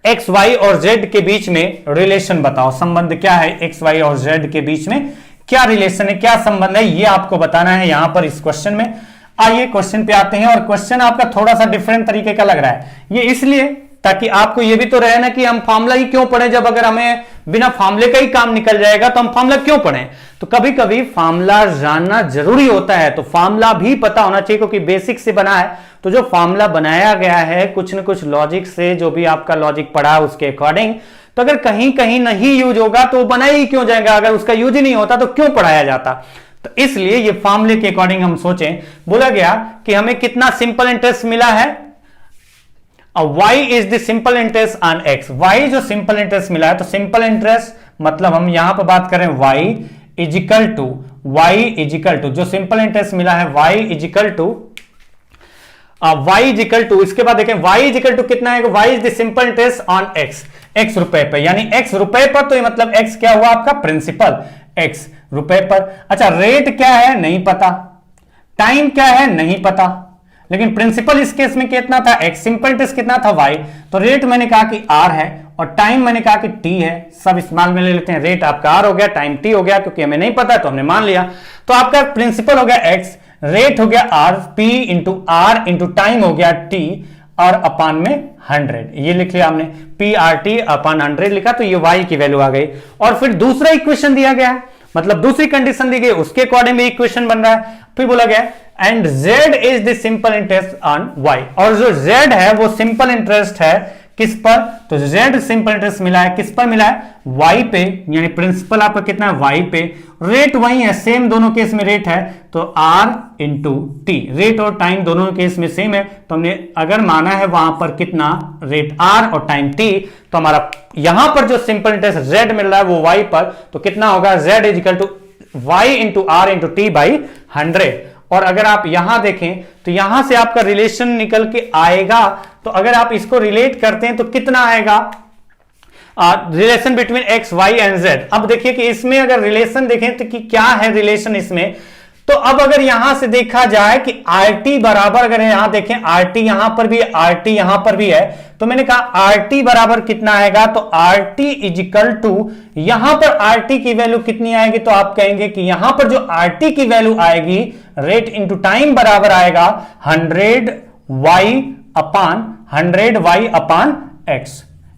एक्स वाई और जेड के बीच में रिलेशन बताओ, संबंध क्या है? एक्स वाई और जेड के बीच में क्या रिलेशन है, क्या संबंध है, ये आपको बताना है यहां पर इस क्वेश्चन में। आइए क्वेश्चन पे आते हैं, और क्वेश्चन आपका थोड़ा सा डिफरेंट तरीके का लग रहा है। ये इसलिए ताकि आपको ये भी तो रहे ना कि हम फार्मूला ही क्यों पढ़ें, जब अगर हमें बिना फार्मूले का ही काम निकल जाएगा तो हम फार्मूला क्यों पढ़ें। तो कभी कभी फार्मूला जानना जरूरी होता है, तो फार्मूला भी पता होना चाहिए, क्योंकि बेसिक से बना है। तो जो फार्मूला बनाया गया है कुछ न कुछ लॉजिक से, जो भी आपका लॉजिक पढ़ा है उसके अकॉर्डिंग, तो अगर कहीं कहीं नहीं यूज होगा तो बनाया ही क्यों जाएगा, अगर उसका यूज ही नहीं होता तो क्यों पढ़ाया जाता। तो इसलिए ये फार्मूले के अकॉर्डिंग हम सोचें, बोला गया कि हमें कितना सिंपल इंटरेस्ट मिला है, y is the simple interest on x। y जो सिंपल इंटरेस्ट मिला है, तो सिंपल इंटरेस्ट मतलब हम यहां पर बात करें y इजिकल टू जो सिंपल इंटरेस्ट मिला है y इजिकल टू इसके बाद देखें y इजिकल टू कितना है, y is the simple interest on x रुपए पे, यानी x रुपए पर, तो ये मतलब x क्या हुआ आपका प्रिंसिपल, x रुपए पर। अच्छा, रेट क्या है नहीं पता, टाइम क्या है नहीं पता, लेकिन प्रिंसिपल इस केस में कितना था x, सिंपल इंटरेस्ट कितना था y, तो रेट मैंने कहा कि r है और टाइम मैंने कहा कि t है। सब स्मॉल में ले लेते हैं, रेट आपका r हो गया, टाइम t हो गया, क्योंकि हमें नहीं पता तो हमने मान लिया। तो आपका प्रिंसिपल हो गया x, रेट हो गया r, p into r into time हो गया t, और अपान में 100 ये लिख लिया हमने, PRT अपान 100 लिखा, तो ये y की वैल्यू आ गई। और फिर दूसरा इक्वेशन दिया गया है, मतलब दूसरी कंडीशन दी गई, उसके अकॉर्डिंग भी इक्वेशन बन रहा है। फिर बोला गया and z is the simple interest on y, और जो z है वो सिंपल इंटरेस्ट है किस पर, तो z सिंपल इंटरेस्ट मिला है किस पर मिला है, y पे, यानी प्रिंसिपल आपका कितना है y पे, रेट वही है, सेम दोनों केस में रेट है, तो r इंटू टी, रेट और टाइम दोनों केस में सेम है, तो हमने अगर माना है वहां पर कितना रेट r और टाइम t, तो हमारा यहां पर जो सिंपल इंटरेस्ट z मिल रहा है वो y पर, तो कितना होगा z equal to y into r into T by 100। और अगर आप यहां देखें तो यहां से आपका रिलेशन निकल के आएगा, तो अगर आप इसको रिलेट करते हैं तो कितना आएगा, relation between X Y and Z. अब देखिए कि इसमें अगर रिलेशन देखें तो कि क्या है रिलेशन इसमें, तो अब अगर यहां से देखा जाए कि RT बराबर, अगर यहां देखें RT यहां पर भी, RT यहां पर भी है, तो मैंने कहा RT बराबर कितना आएगा, तो RT इजिकल टू, यहां पर RT की वैल्यू कितनी आएगी, तो आप कहेंगे कि यहां पर जो RT की वैल्यू आएगी रेट इंटू टाइम बराबर आएगा 100y अपान x।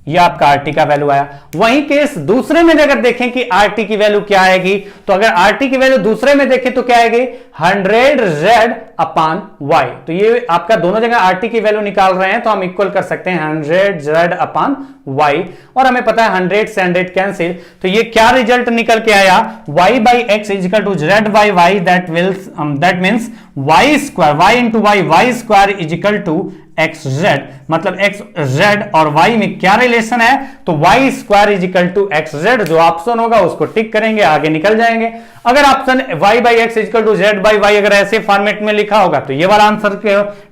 ये आपका RT का वैल्यू आया। वहीं केस दूसरे में अगर देखें कि RT की वैल्यू क्या आएगी, तो अगर RT की वैल्यू दूसरे में देखें तो क्या आएगी 100z अपान y। तो ये आपका दोनों जगह RT की वैल्यू निकाल रहे हैं तो हम इक्वल कर सकते हैं 100z अपान y, और हमें पता है 100 से 100 कैंसिल, तो ये क्या रिजल्ट निकल के आया, y by x equal to z by y, that means y square, y into y square equal to x z, मतलब एक्स जेड और वाई में क्या रिलेशन है, तो y square equal to x z. जो ऑप्शन होगा उसको tick करेंगे, आगे निकल जाएंगे। अगर option y by x equal to z by y अगर ऐसे फॉर्मेट में लिखा होगा तो ये वाला आंसर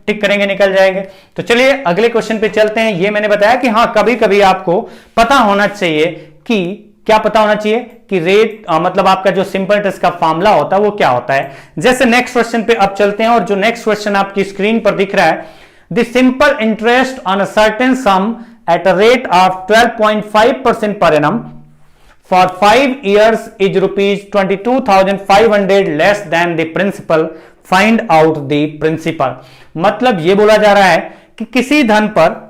टिक करेंगे, निकल जाएंगे। तो चलिए अगले क्वेश्चन पे चलते हैं। ये मैंने बताया कि हाँ कभी कभी आपको पता होना चाहिए कि क्या पता होना चाहिए कि रेट मतलब आपका जो सिंपल इंटरेस्ट का फॉर्मूला होता है वो क्या होता है। जैसे नेक्स्ट क्वेश्चन पे अब चलते हैं, और जो नेक्स्ट क्वेश्चन आपकी स्क्रीन पर दिख रहा है, The simple interest on a certain sum at a rate of 12.5% per annum for 5 years is rupees 22,500 less than the principal. Find out the principal. मतलब ये बोला जा रहा है कि किसी धन पर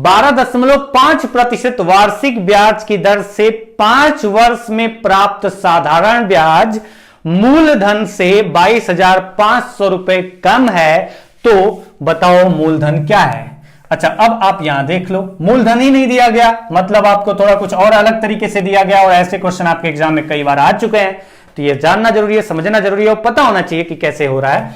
12.5% वार्षिक ब्याज की दर से 5 वर्ष में प्राप्त साधारण ब्याज मूलधन से 22,500 रुपए कम है, तो बताओ मूलधन क्या है। अच्छा, अब आप यहां देख लो, मूलधन ही नहीं दिया गया, मतलब आपको थोड़ा कुछ और अलग तरीके से दिया गया, और ऐसे क्वेश्चन आपके एग्जाम में कई बार आ चुके हैं। तो ये जानना जरूरी है, समझना जरूरी है, और पता होना चाहिए कि कैसे हो रहा है।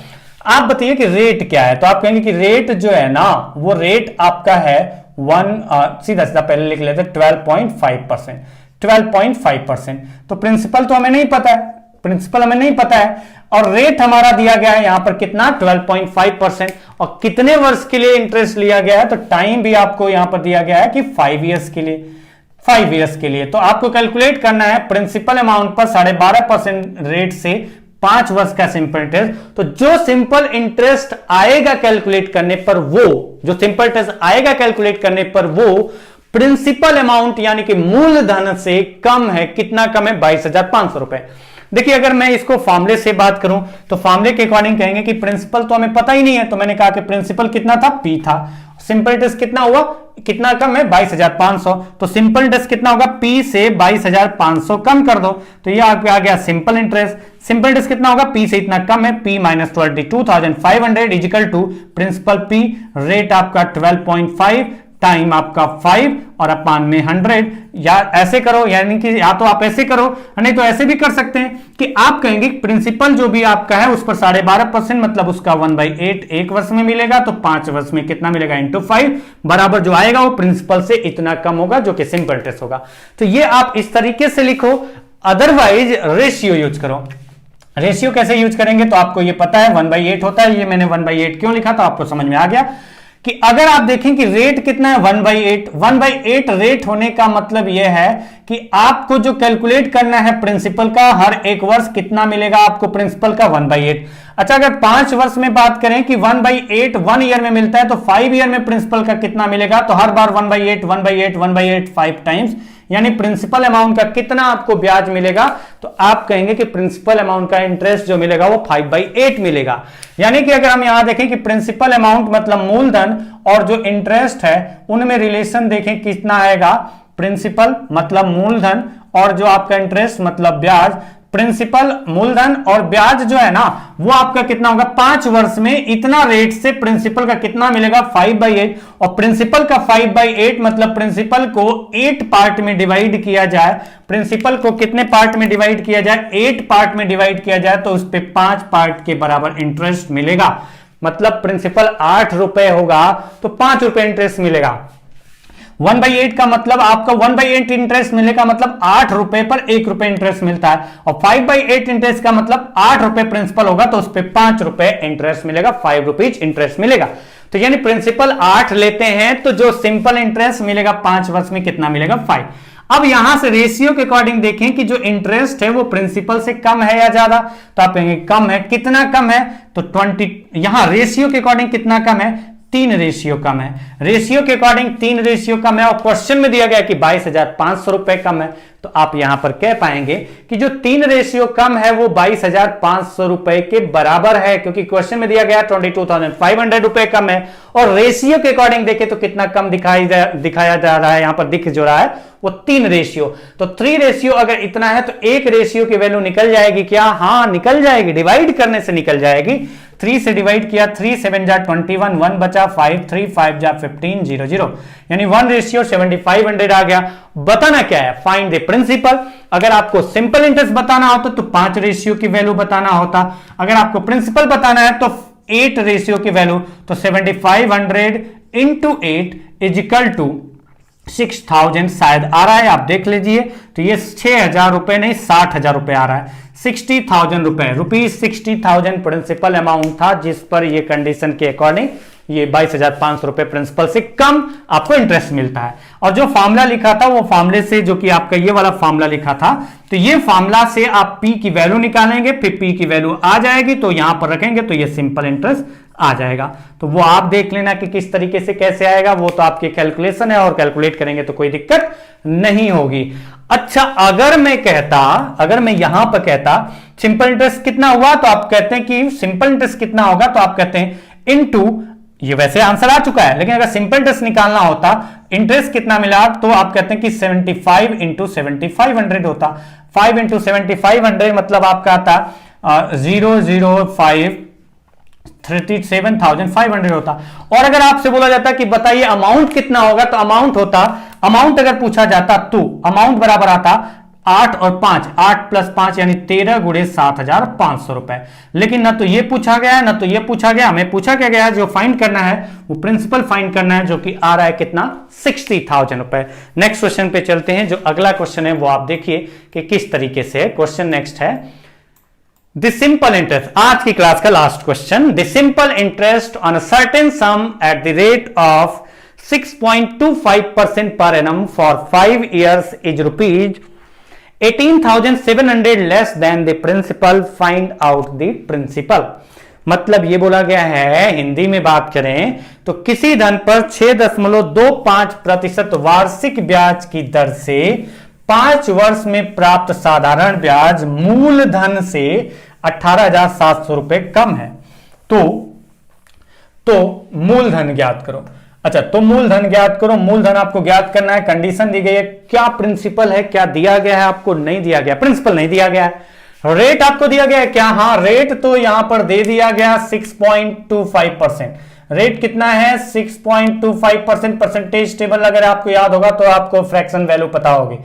आप बताइए कि रेट क्या है, तो आप कहेंगे कि रेट जो है ना, वो रेट आपका है सीधा सीधा पहले लिख लेते 12.5%। तो प्रिंसिपल तो हमें नहीं पता है, प्रिंसिपल हमें नहीं पता है, और रेट हमारा दिया गया है यहां पर कितना 12.5%, और कितने वर्ष के लिए इंटरेस्ट लिया गया है, तो टाइम भी आपको यहां पर दिया गया है कि 5 इयर्स के लिए, 5 इयर्स के लिए। तो आपको कैलकुलेट करना है प्रिंसिपल अमाउंट पर 12.5% रेट से 5 वर्ष का सिंपल इंटरेस्ट। तो जो सिंपल इंटरेस्ट आएगा कैलकुलेट करने पर, वो जो सिंपल इंटरेस्ट आएगा कैलकुलेट करने पर वो प्रिंसिपल अमाउंट यानी कि मूलधन से कम है। कितना कम है, 22,500 रुपए। देखिए अगर मैं इसको फॉर्मूले से बात करूं तो फॉर्मूले के अकॉर्डिंग कहेंगे कि प्रिंसिपल तो हमें पता ही नहीं है, तो मैंने कहा कि प्रिंसिपल कितना था, P था। सिंपल इंटरेस्ट कितना हुआ, कितना कम है, 22,500। तो सिंपल इंटरेस्ट कितना होगा, P से 22,500 कम कर दो, तो ये आपके आ गया सिंपल इंटरेस्ट। सिंपल इंटरेस्ट कितना होगा, P से इतना कम है, P minus 22,500 equal to principal P, rate आपका 12.5, टाइम आपका 5 और अपान में 100। या ऐसे करो, यानी कि या तो आप ऐसे करो, नहीं तो ऐसे भी कर सकते हैं कि आप कहेंगे प्रिंसिपल जो भी आपका है उस पर 12.5%, मतलब उसका 1/8 एक वर्ष में मिलेगा, तो 5 वर्ष में कितना मिलेगा, इंटू 5 बराबर जो आएगा वो प्रिंसिपल से इतना कम होगा, जो कि सिंपल इंटरेस्ट होगा। तो ये आप इस तरीके से लिखो, अदरवाइज रेशियो यूज करो। रेशियो कैसे यूज करेंगे, तो आपको ये पता है 1/8 होता है। ये मैंने 1/8 क्यों लिखा, तो आपको समझ में आ गया कि अगर आप देखें कि रेट कितना है 1/8 रेट होने का मतलब यह है कि आपको जो कैलकुलेट करना है प्रिंसिपल का, हर एक वर्ष कितना मिलेगा आपको प्रिंसिपल का, 1/8। अच्छा, अगर 5 वर्ष में बात करें कि 1/8 1 ईयर में मिलता है, तो 5 ईयर में प्रिंसिपल का कितना मिलेगा, तो हर बार 1/8 5 टाइम्स, यानी प्रिंसिपल अमाउंट का कितना आपको ब्याज मिलेगा, तो आप कहेंगे कि प्रिंसिपल अमाउंट का इंटरेस्ट जो मिलेगा वो 5/8 मिलेगा। यानी कि अगर हम यहां देखें कि प्रिंसिपल अमाउंट मतलब मूलधन और जो इंटरेस्ट है उनमें रिलेशन देखें कितना आएगा, प्रिंसिपल मतलब मूलधन और जो आपका इंटरेस्ट मतलब ब्याज, प्रिंसिपल मूलधन और ब्याज जो है ना वो आपका कितना होगा, 5 वर्ष में इतना रेट से प्रिंसिपल का कितना मिलेगा, 5/8। और प्रिंसिपल का 5/8 मतलब प्रिंसिपल को 8 पार्ट में डिवाइड किया जाए, प्रिंसिपल को कितने पार्ट में डिवाइड किया जाए, 8 पार्ट में डिवाइड किया जाए, तो उस पर 5 पार्ट के बराबर इंटरेस्ट मिलेगा। मतलब प्रिंसिपल 8 रुपए होगा तो 5 रुपए इंटरेस्ट मिलेगा। 1/8 का मतलब आपका 1/8 इंटरेस्ट मिलेगा, मतलब 8 रुपए पर 1 रुपए इंटरेस्ट मिलता है। और 5/8 इंटरेस्ट का मतलब 8 रुपए प्रिंसिपल होगा, तो उस पर 5 रुपए इंटरेस्ट मिलेगा, 5 रुपीज इंटरेस्ट मिलेगा। तो यानी प्रिंसिपल 8 लेते हैं तो जो सिंपल इंटरेस्ट मिलेगा 5 वर्ष में कितना मिलेगा 5। अब यहां से रेशियो के अकॉर्डिंग देखें कि जो इंटरेस्ट है वो प्रिंसिपल से कम है या ज्यादा, तो आप कहेंगे कम है। कितना कम है, तो 20। यहां रेशियो के अकॉर्डिंग कितना कम है, 3 रेशियो कम है। रेशियो के अकॉर्डिंग 3 रेशियो कम है और क्वेश्चन में दिया गया कि 22,500 रुपए कम है, तो आप यहां पर कह पाएंगे कि जो 3 रेशियो कम है वो 22,500 रुपए के बराबर है, क्योंकि क्वेश्चन में दिया गया 22,500 रुपए कम है और रेशियो के अकॉर्डिंग देखें तो कितना कम दिखाया जा रहा है, यहां पर दिख जो रहा है वो 3 रेशियो। तो 3 रेशियो अगर इतना है तो 1 रेशियो की वैल्यू निकल जाएगी क्या, हां निकल जाएगी, डिवाइड करने से निकल जाएगी। 3 से डिवाइड किया, 3 7 जा 21, 1 बचा 5, 3 5 जा 15, 0 0, यानी 1 रेशियो 7500 आ गया। बताना क्या है, फाइंड द प्रिंसिपल। अगर आपको सिंपल इंटरेस्ट बताना होता तो 5 रेशियो की वैल्यू बताना होता, अगर आपको प्रिंसिपल बताना है तो 8 रेशियो की वैल्यू, तो 7500 इंटू 8 इज इक्वल टू 6000 शायद आ रहा है, आप देख लीजिए। तो ये 6000 रुपए नहीं 60,000 रुपए आ रहा है, 60,000 रुपए, ₹60,000 प्रिंसिपल अमाउंट था जिस पर ये कंडीशन के अकॉर्डिंग ये 22,500 रुपए प्रिंसिपल से कम आपको इंटरेस्ट मिलता है। और जो फॉर्मूला लिखा था वो फॉर्मूले से, जो कि आपका ये वाला फॉर्मूला लिखा था, तो ये फॉर्मूला से आप पी की वैल्यू निकालेंगे, फिर पी की वैल्यू आ जाएगी तो यहां पर रखेंगे तो ये सिंपल इंटरेस्ट आ जाएगा। तो वो आप देख लेना कि किस तरीके से कैसे आएगा, वो तो आपकी कैलकुलेशन है और कैलकुलेट करेंगे तो कोई दिक्कत नहीं होगी। अच्छा, अगर मैं यहां पर कहता सिंपल इंटरेस्ट कितना हुआ, तो आप कहते हैं कि सिंपल इंटरेस्ट कितना होगा, तो आप कहते हैं इनटू, ये वैसे आंसर आ चुका है, लेकिन अगर सिंपल इंटरेस्ट निकालना होता इंटरेस्ट कितना मिला, तो आप कहते हैं कि 75 इंटू 7500 होता। 5 इंटू 7500 मतलब आपका आता 005 37,500 होता। और अगर आपसे बोला जाता कि बताइए अमाउंट कितना होगा, तो अमाउंट अगर पूछा जाता तो अमाउंट बराबर आता 8 और 5, 8 प्लस 5 यानी 13 गुणे 7,500 रुपए। लेकिन ना तो ये पूछा गया है ना तो ये पूछा गया, हमें पूछा क्या गया है, जो फाइंड करना है वो प्रिंसिपल फाइंड करना है, जो कि आ रहा है कितना 60,000 रुपए। नेक्स्ट क्वेश्चन पे चलते हैं। जो अगला क्वेश्चन है वो आप देखिए कि किस तरीके से क्वेश्चन नेक्स्ट है। द सिंपल इंटरेस्ट, आज की क्लास का last question. The simple interest on a certain sum at the rate of 6.25% per annum for 5 years is rupees 18,700 less than the principal, find out the principal. मतलब ये बोला गया है, हिंदी में बात करें तो किसी धन पर 6.25% वार्षिक ब्याज की दर से 5 वर्ष में प्राप्त साधारण ब्याज मूलधन से 18,700 रुपए कम है। तो मूलधन ज्ञात करो। अच्छा, तो मूलधन ज्ञात करो। मूलधन आपको ज्ञात करना है, कंडीशन दी गई है, क्या प्रिंसिपल है, क्या दिया गया है, आपको नहीं दिया गया, प्रिंसिपल नहीं दिया गया है। रेट आपको दिया गया है क्या, हाँ रेट तो यहां पर दे दिया गया 6.25%। रेट कितना है 6.25%। परसेंटेज टेबल अगर आपको याद होगा तो आपको फ्रैक्शन वैल्यू पता होगी।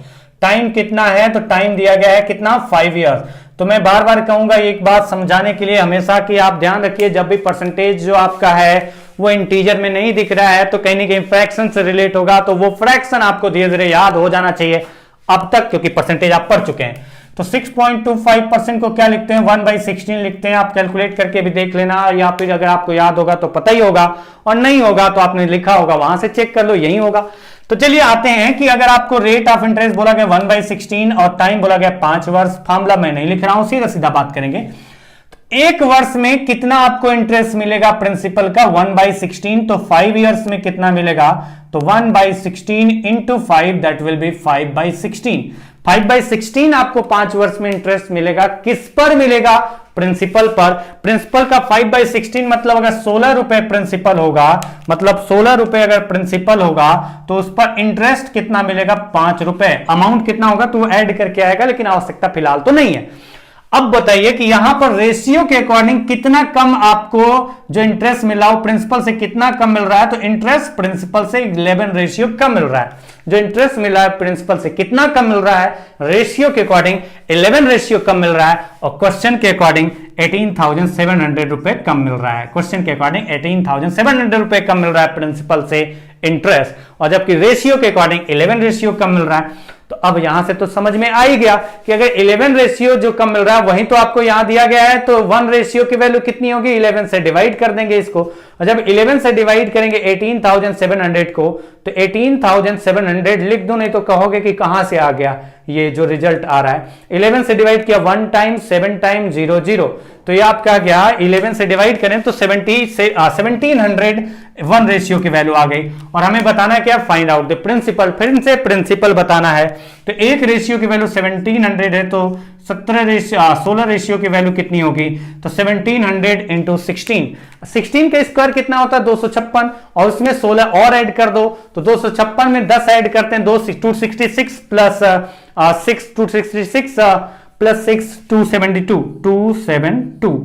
टाइम कितना है, तो टाइम दिया गया है कितना 5 years। तो मैं बार बार कहूंगा एक बात समझाने के लिए हमेशा कि आप ध्यान रखिए, जब भी परसेंटेज जो आपका है वो इंटीजर में नहीं दिख रहा है तो कहीं ना कहीं फ्रैक्शन से रिलेट होगा, तो वो फ्रैक्शन आपको धीरे धीरे याद हो जाना चाहिए अब तक, क्योंकि परसेंटेज आप पढ़ चुके हैं। तो 6.25% को क्या लिखते हैं 1/16 लिखते हैं। आप कैलकुलेट करके भी देख लेना, या फिर अगर आपको याद होगा तो पता ही होगा, और नहीं होगा तो आपने लिखा होगा वहां से चेक कर लो, यही होगा। तो चलिए आते हैं कि अगर आपको रेट ऑफ इंटरेस्ट बोला गया 1/16 और टाइम बोला गया 5 वर्ष, फॉर्मूला मैं नहीं लिख रहा हूं, सीधा सीधा बात करेंगे। तो 1 वर्ष में कितना आपको इंटरेस्ट मिलेगा प्रिंसिपल का 1/16, तो 5 years में कितना मिलेगा, तो 1/16 इंटू 5 दैट विल बी 5/16। 5/16 आपको 5 वर्ष में इंटरेस्ट मिलेगा। किस पर मिलेगा, प्रिंसिपल पर। प्रिंसिपल का 5/16 मतलब अगर 16 रुपए प्रिंसिपल होगा, मतलब 16 रुपए अगर प्रिंसिपल होगा तो उस पर इंटरेस्ट कितना मिलेगा 5 रुपए। अमाउंट कितना होगा तो वो ऐड करके आएगा, लेकिन आवश्यकता फिलहाल तो नहीं है। अब बताइए कि यहां पर रेशियो के अकॉर्डिंग कितना कम आपको जो इंटरेस्ट मिला वो प्रिंसिपल से कितना कम मिल रहा है, तो इंटरेस्ट प्रिंसिपल से 11 रेशियो कम मिल रहा है। जो इंटरेस्ट मिला है प्रिंसिपल से कितना कम मिल रहा है, रेशियो के अकॉर्डिंग 11 रेशियो कम मिल रहा है, और क्वेश्चन के अकॉर्डिंग 18,700 रुपए कम मिल रहा है। क्वेश्चन के अकॉर्डिंग 18,700 रुपए कम मिल रहा है प्रिंसिपल से इंटरेस्ट, और जबकि रेशियो के अकॉर्डिंग 11 रेशियो कम मिल रहा है। तो अब यहां से तो समझ में आ ही गया कि अगर 11 रेशियो जो कम मिल रहा है वही तो आपको यहां दिया गया है, तो 1 रेशियो की वैल्यू कितनी होगी, 11 से डिवाइड कर देंगे इसको, और जब 11 से डिवाइड करेंगे 18,700 को, तो 18,700 लिख दो, नहीं तो कहोगे कि कहां से आ गया ये जो रिजल्ट आ रहा है। 11 से डिवाइड किया 1 टाइम 7 टाइम 0 0, तो ये आपका गया 11 से डिवाइड करें तो 1700 1 रेशियो की वैल्यू आ गई। और हमें बताना है क्या, फाइंड आउट द प्रिंसिपल, फिर से प्रिंसिपल बताना है। तो एक रेशियो की वैल्यू 1700 है, तो 16 रेशियो की वैल्यू कितनी होगी, तो 1700 इंटू 16 का स्क्वायर कितना होता है 256, और उसमें 16 और ऐड कर दो, तो 256 में 10 ऐड करते हैं, 266 प्लस 6 266 प्लस 6 272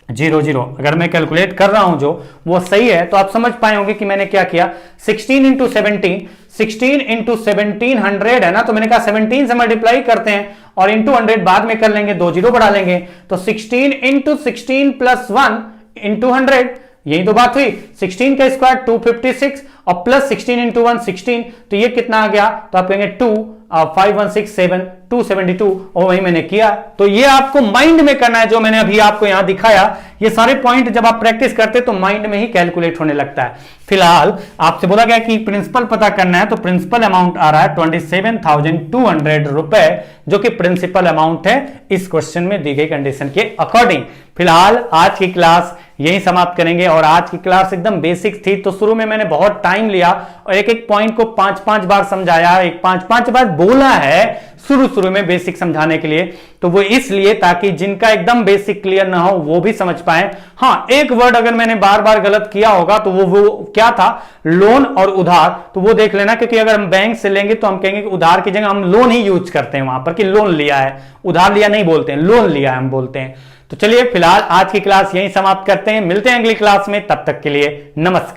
0 अगर मैं कैलकुलेट कर रहा हूं जो वो सही है तो आप समझ पाए होंगे कि मैंने क्या किया। 16 इंटू 1700 है ना, तो मैंने कहा 17 से मल्टीप्लाई करते हैं और इंटू 100 बाद में कर लेंगे, 2 0 बढ़ा लेंगे, तो 16 इंटू 16 प्लस 1 इंटू 100, यही तो बात हुई। 16 का स्क्वायर 256 और प्लस 16 इंटू 1 16, तो ये कितना आ गया, तो आप कहेंगे 25167 272, और वही मैंने किया। तो ये आपको माइंड में करना है, जो मैंने अभी आपको यहां दिखाया, ये सारे पॉइंट जब आप प्रैक्टिस करते तो माइंड में ही कैलकुलेट होने लगता है। फिलहाल आपसे बोला गया कि प्रिंसिपल पता करना है, तो प्रिंसिपल अमाउंट आ रहा है 27,200 रुपए, जो कि प्रिंसिपल अमाउंट है इस क्वेश्चन में दी गई कंडीशन के अकॉर्डिंग। फिलहाल आज की क्लास यही समाप्त करेंगे, और आज की क्लास एकदम बेसिक थी, तो शुरू में मैंने बहुत टाइम लिया और एक एक पॉइंट को 5-5 बार समझाया, 5-5 बार बोला है शुरू में बेसिक समझाने के लिए, तो वो इसलिए ताकि जिनका एकदम बेसिक क्लियर ना हो वो भी समझ पाए। हाँ, एक वर्ड अगर मैंने बार बार गलत किया होगा तो वो क्या था, लोन और उधार, तो वो देख लेना, क्योंकि अगर हम बैंक से लेंगे तो हम कहेंगे कि उधार की जगह हम लोन ही यूज करते हैं वहां पर, कि लोन लिया है, उधार लिया नहीं बोलते हैं, लोन लिया है हम बोलते हैं। तो चलिए फिलहाल आज की क्लास यहीं समाप्त करते हैं, मिलते हैं अगली क्लास में, तब तक के लिए नमस्कार।